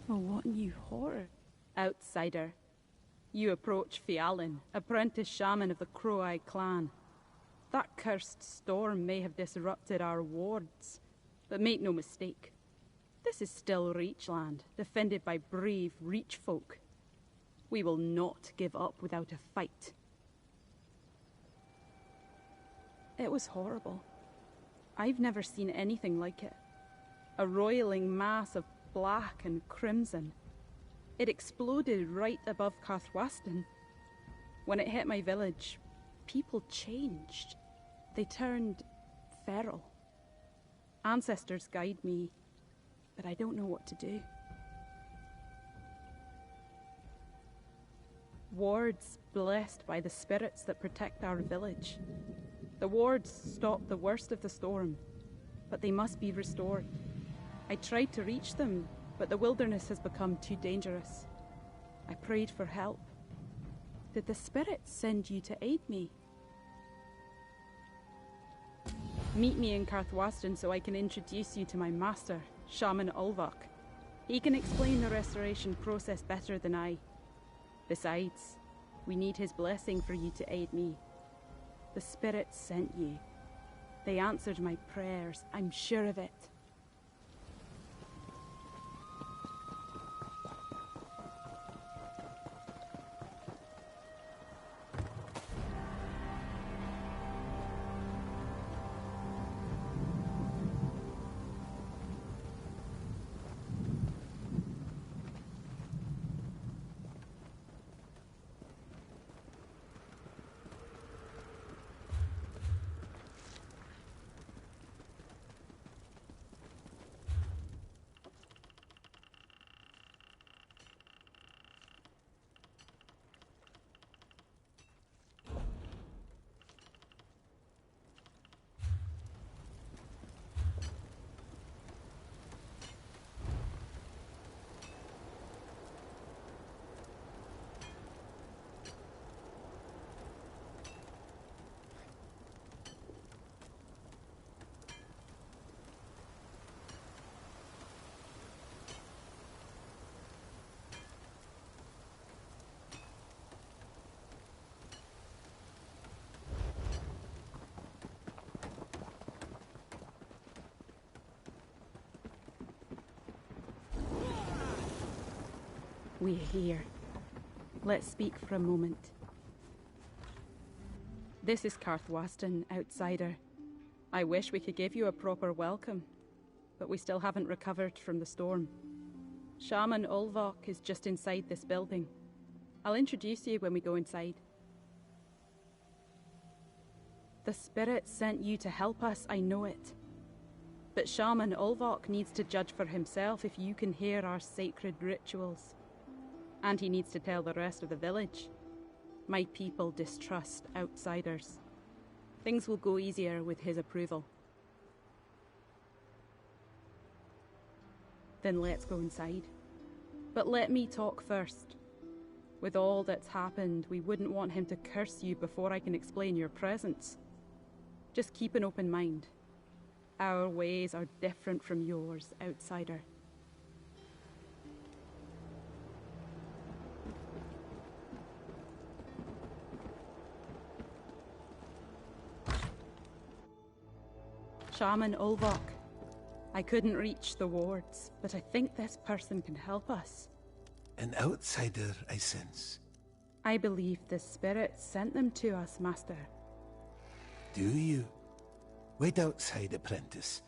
Oh, what new horror. Outsider. You approach Fiallan, apprentice shaman of the Crow-Eye clan. That cursed storm may have disrupted our wards, but make no mistake. This is still Reachland, defended by brave Reach folk. We will not give up without a fight. It was horrible. I've never seen anything like it. A roiling mass of black and crimson. It exploded right above Carthwaston. When it hit my village, people changed. They turned feral. Ancestors guide me, but I don't know what to do. Wards blessed by the spirits that protect our village. The wards stopped the worst of the storm, but they must be restored. I tried to reach them, but the wilderness has become too dangerous. I prayed for help. Did the spirits send you to aid me? Meet me in Carthwaston so I can introduce you to my master, Shaman Ulvok. He can explain the restoration process better than I. Besides, we need his blessing for you to aid me. The spirits sent you. They answered my prayers, I'm sure of it. We're here. Let's speak for a moment. This is Carthwaston, outsider. I wish we could give you a proper welcome, but we still haven't recovered from the storm. Shaman Ulvok is just inside this building. I'll introduce you when we go inside. The spirits sent you to help us, I know it. But Shaman Ulvok needs to judge for himself if you can hear our sacred rituals. And he needs to tell the rest of the village. My people distrust outsiders. Things will go easier with his approval. Then let's go inside. But let me talk first. With all that's happened, we wouldn't want him to curse you before I can explain your presence. Just keep an open mind. Our ways are different from yours, outsider. Shaman Ulvok. I couldn't reach the wards, but I think this person can help us. An outsider, I sense. I believe the spirits sent them to us, Master. Do you? Wait outside, apprentice.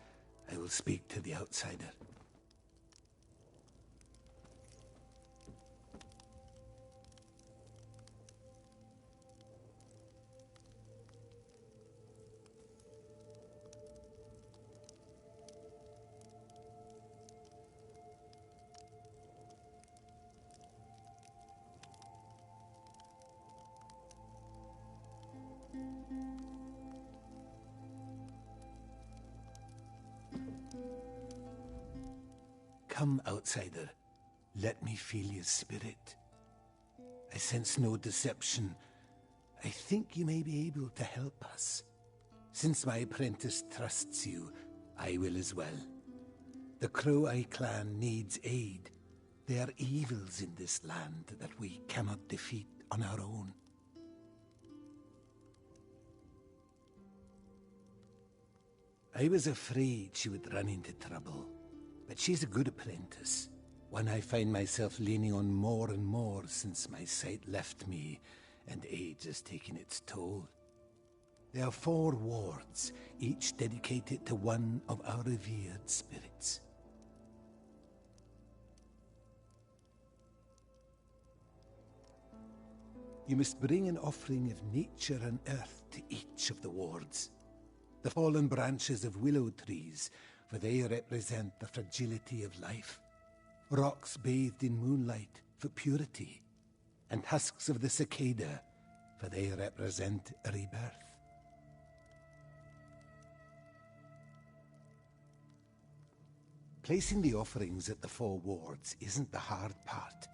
I will speak to the outsider. Come, outsider. Let me feel your spirit. I sense no deception. I think you may be able to help us. Since my apprentice trusts you, I will as well. The Crow-Eye clan needs aid. There are evils in this land that we cannot defeat on our own. I was afraid she would run into trouble, but she's a good apprentice, one I find myself leaning on more and more since my sight left me and age has taken its toll. There are 4 wards, each dedicated to one of our revered spirits. You must bring an offering of nature and earth to each of the wards. The fallen branches of willow trees, for they represent the fragility of life. Rocks bathed in moonlight for purity, and husks of the cicada, for they represent rebirth. Placing the offerings at the 4 wards isn't the hard part.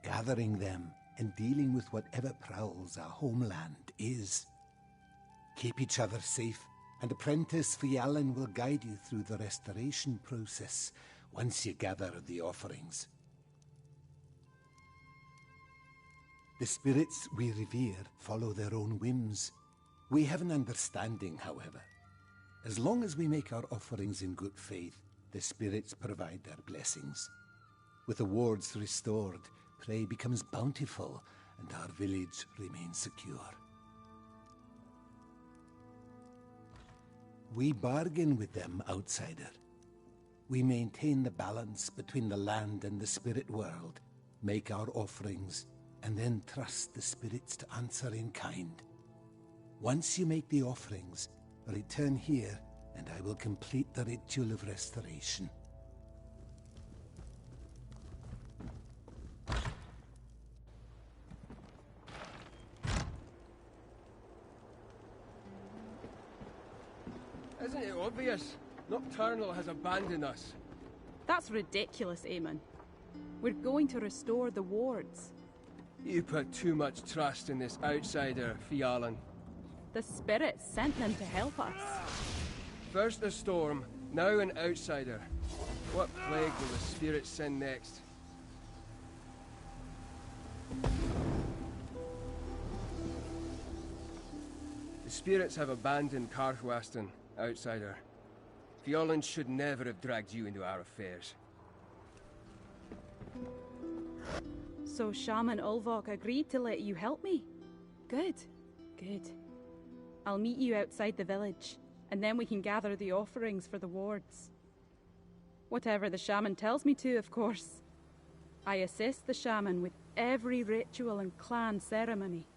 Gathering them and dealing with whatever prowls our homeland is. Keep each other safe, and Apprentice Fjallan will guide you through the restoration process once you gather the offerings. The spirits we revere follow their own whims. We have an understanding, however. As long as we make our offerings in good faith, the spirits provide their blessings. With the wards restored, prey becomes bountiful, and our village remains secure. We bargain with them, outsider. We maintain the balance between the land and the spirit world, make our offerings, and then trust the spirits to answer in kind. Once you make the offerings, return here, and I will complete the ritual of restoration. Isn't it obvious? Nocturnal has abandoned us. That's ridiculous, Eamon. We're going to restore the wards. You put too much trust in this outsider, Fjallan. The spirits sent them to help us. First a storm, now an outsider. What plague will the spirits send next? The spirits have abandoned Karthwaston, outsider. Fjallan should never have dragged you into our affairs. So Shaman Ulvok agreed to let you help me? Good, good. I'll meet you outside the village, and then we can gather the offerings for the wards. Whatever the shaman tells me to, of course. I assist the shaman with every ritual and clan ceremony.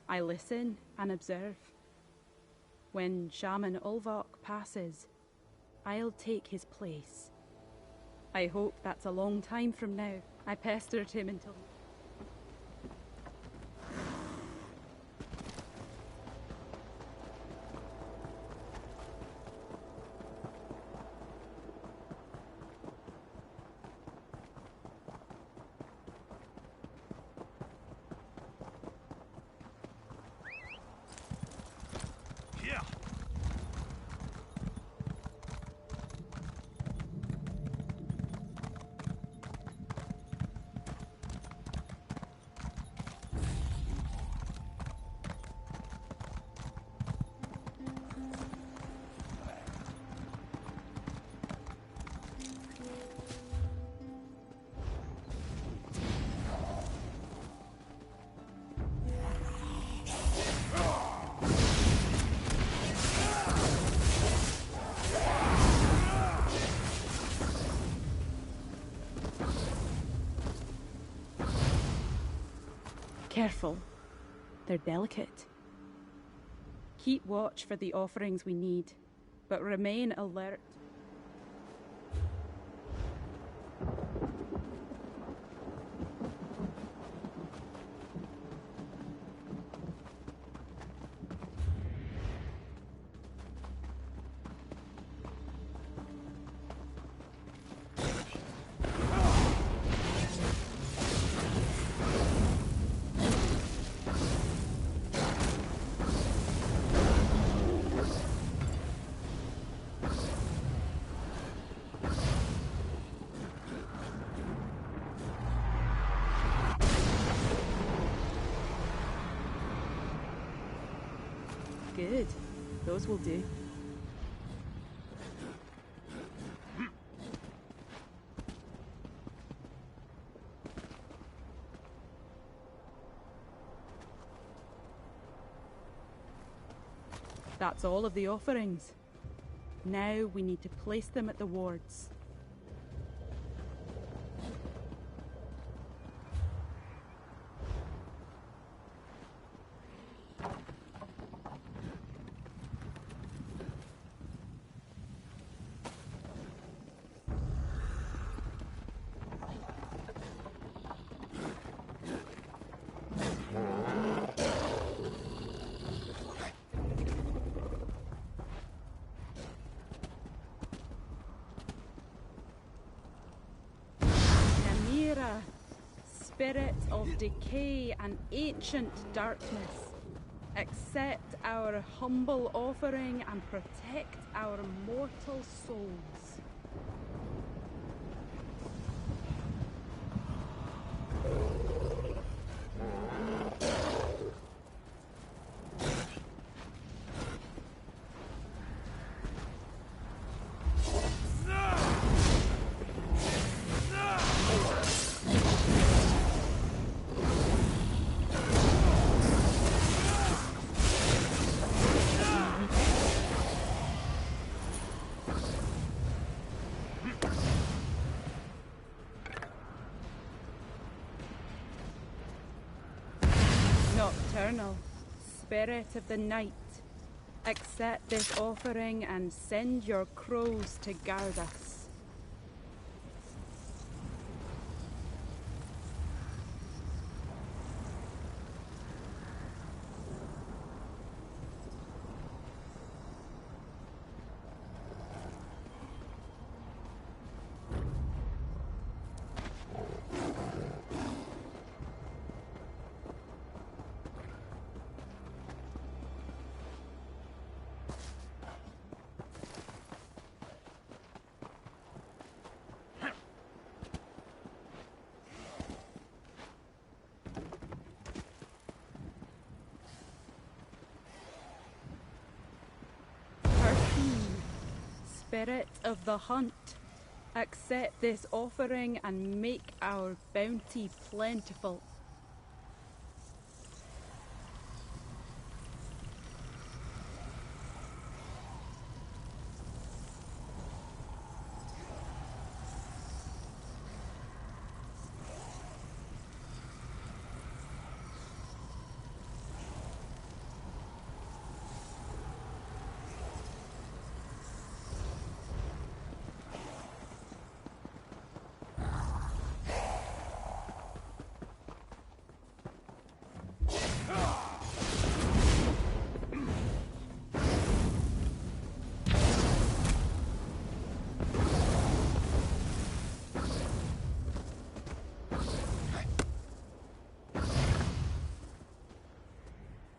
I listen and observe. When Shaman Ulvok passes, I'll take his place. I hope that's a long time from now. I pestered him until... Careful. They're delicate. Keep watch for the offerings we need, but remain alert. Good. Those will do. That's all of the offerings. Now we need to place them at the wards. Spirit of decay and ancient darkness, accept our humble offering and protect our mortal souls. Nocturnal, Spirit of the Night, accept this offering and send your crows to guard us. Spirit of the Hunt, accept this offering and make our bounty plentiful.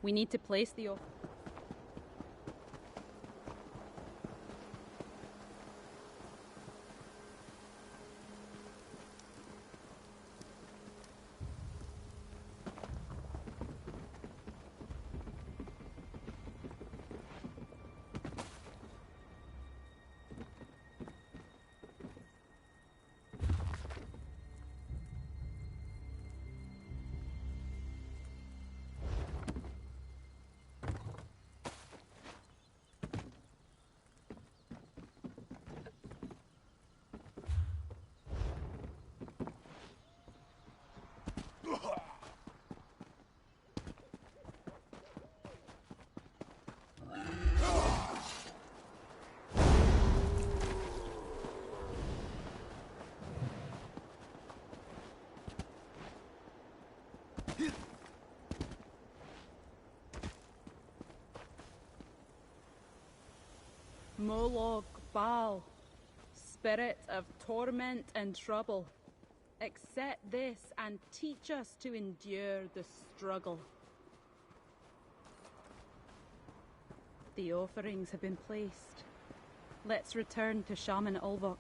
We need to place the offering. Moloch Baal, Spirit of torment and trouble, accept this and teach us to endure the struggle. The offerings have been placed. Let's return to Shaman Ulvok.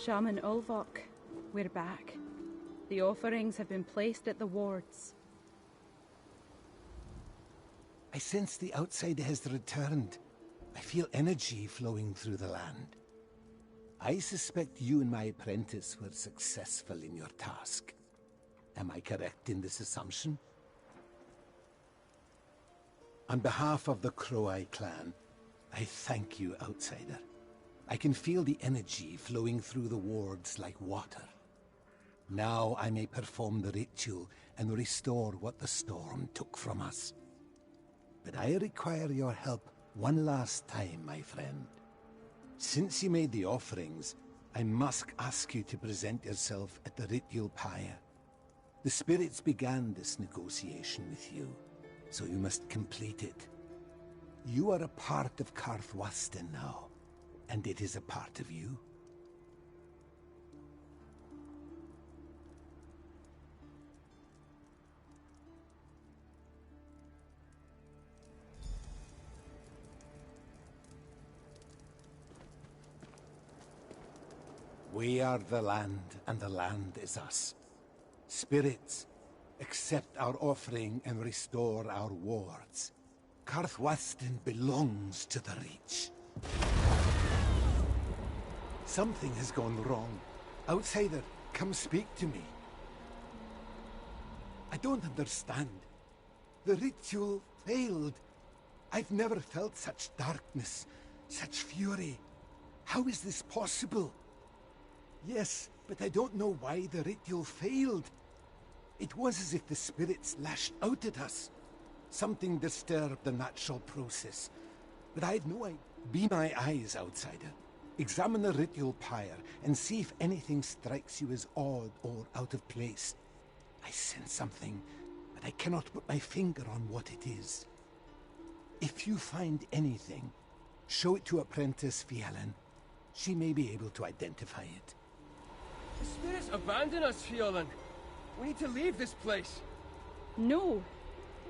Shaman Ulvok, we're back. The offerings have been placed at the wards. I sense the outsider has returned. I feel energy flowing through the land. I suspect you and my apprentice were successful in your task. Am I correct in this assumption? On behalf of the Crow-Eye clan, I thank you, outsider. I can feel the energy flowing through the wards like water. Now I may perform the ritual and restore what the storm took from us. But I require your help one last time, my friend. Since you made the offerings, I must ask you to present yourself at the ritual pyre. The spirits began this negotiation with you, so you must complete it. You are a part of Karthwasten now, and it is a part of you. We are the land, and the land is us. Spirits, accept our offering and restore our wards. Karthwasten belongs to the Reach. Something has gone wrong. Outsider, come speak to me. I don't understand. The ritual failed. I've never felt such darkness, such fury. How is this possible? Yes, but I don't know why the ritual failed. It was as if the spirits lashed out at us. Something disturbed the natural process. But I had no idea. Be my eyes, outsider. Examine the ritual pyre and see if anything strikes you as odd or out of place. I sense something, but I cannot put my finger on what it is. If you find anything, show it to Apprentice Fielan. She may be able to identify it. The spirits abandon us, Fiolan. We need to leave this place. No.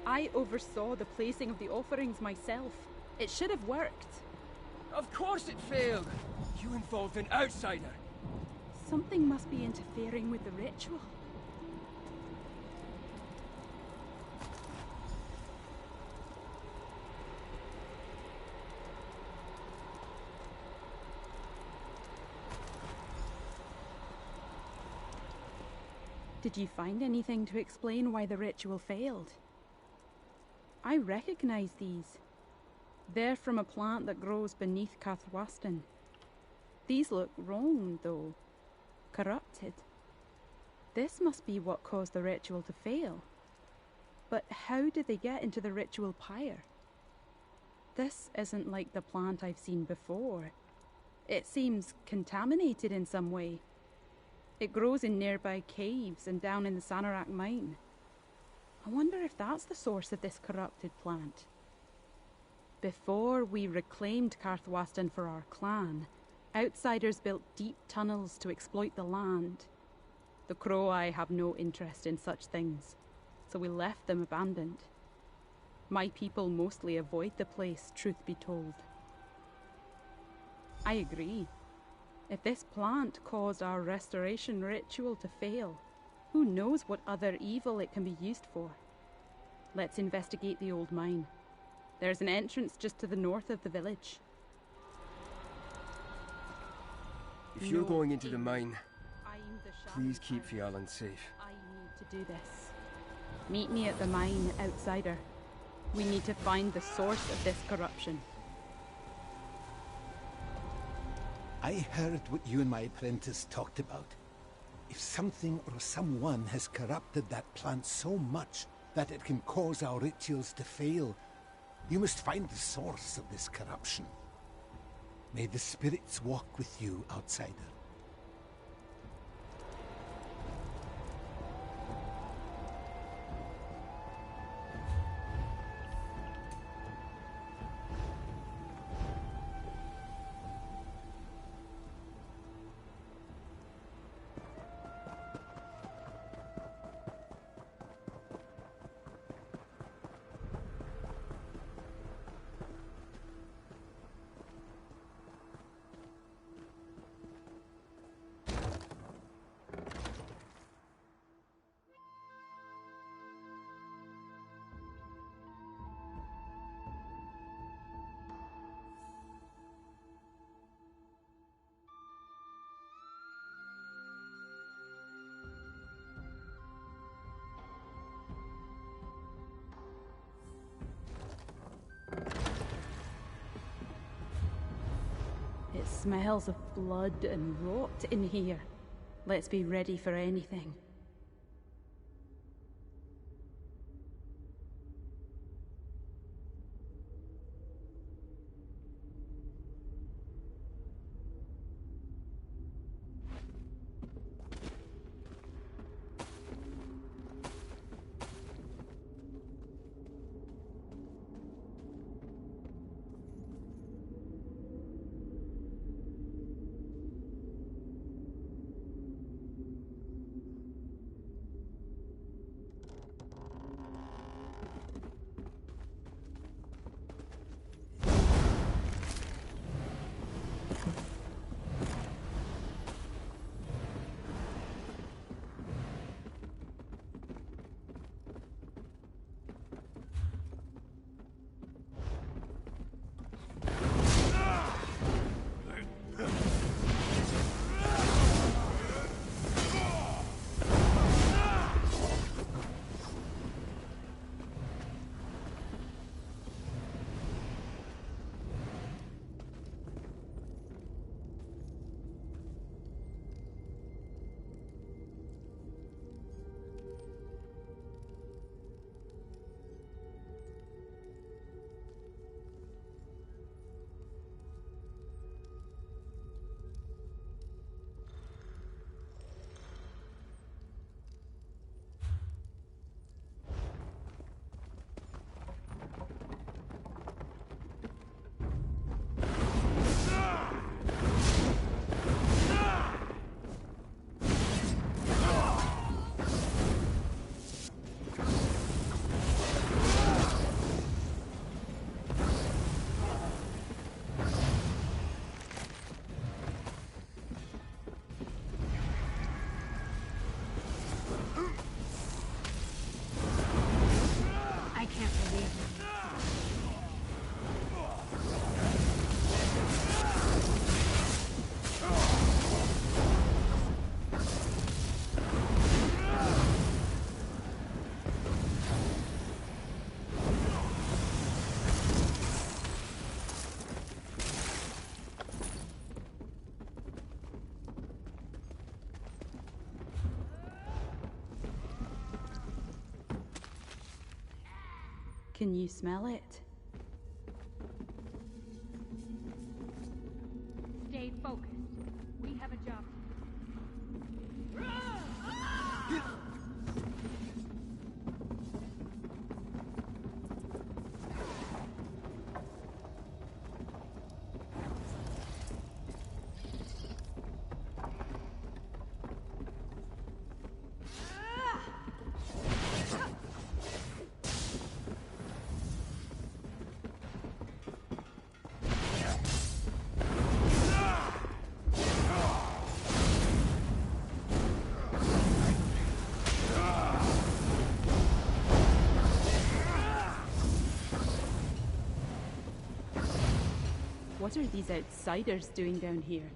I oversaw the placing of the offerings myself. It should have worked. Of course it failed. You involved an outsider. Something must be interfering with the ritual. Did you find anything to explain why the ritual failed? I recognize these. They're from a plant that grows beneath Karthwasten. These look wrong, though. Corrupted. This must be what caused the ritual to fail. But how did they get into the ritual pyre? This isn't like the plant I've seen before. It seems contaminated in some way. It grows in nearby caves and down in the Sanarak mine. I wonder if that's the source of this corrupted plant. Before we reclaimed Karthwasten for our clan, outsiders built deep tunnels to exploit the land. The Crow-Eye have no interest in such things, so we left them abandoned. My people mostly avoid the place, truth be told. I agree. If this plant caused our restoration ritual to fail, who knows what other evil it can be used for? Let's investigate the old mine. There's an entrance just to the north of the village. If you're going into the mine, please keep Fiolan safe. I need to do this. Meet me at the mine, outsider. We need to find the source of this corruption. I heard what you and my apprentice talked about. If something or someone has corrupted that plant so much that it can cause our rituals to fail, you must find the source of this corruption. May the spirits walk with you, outsider. smells of blood and rot in here. Let's be ready for anything. Can you smell it? Stay focused. We have a job. What are these outsiders doing down here?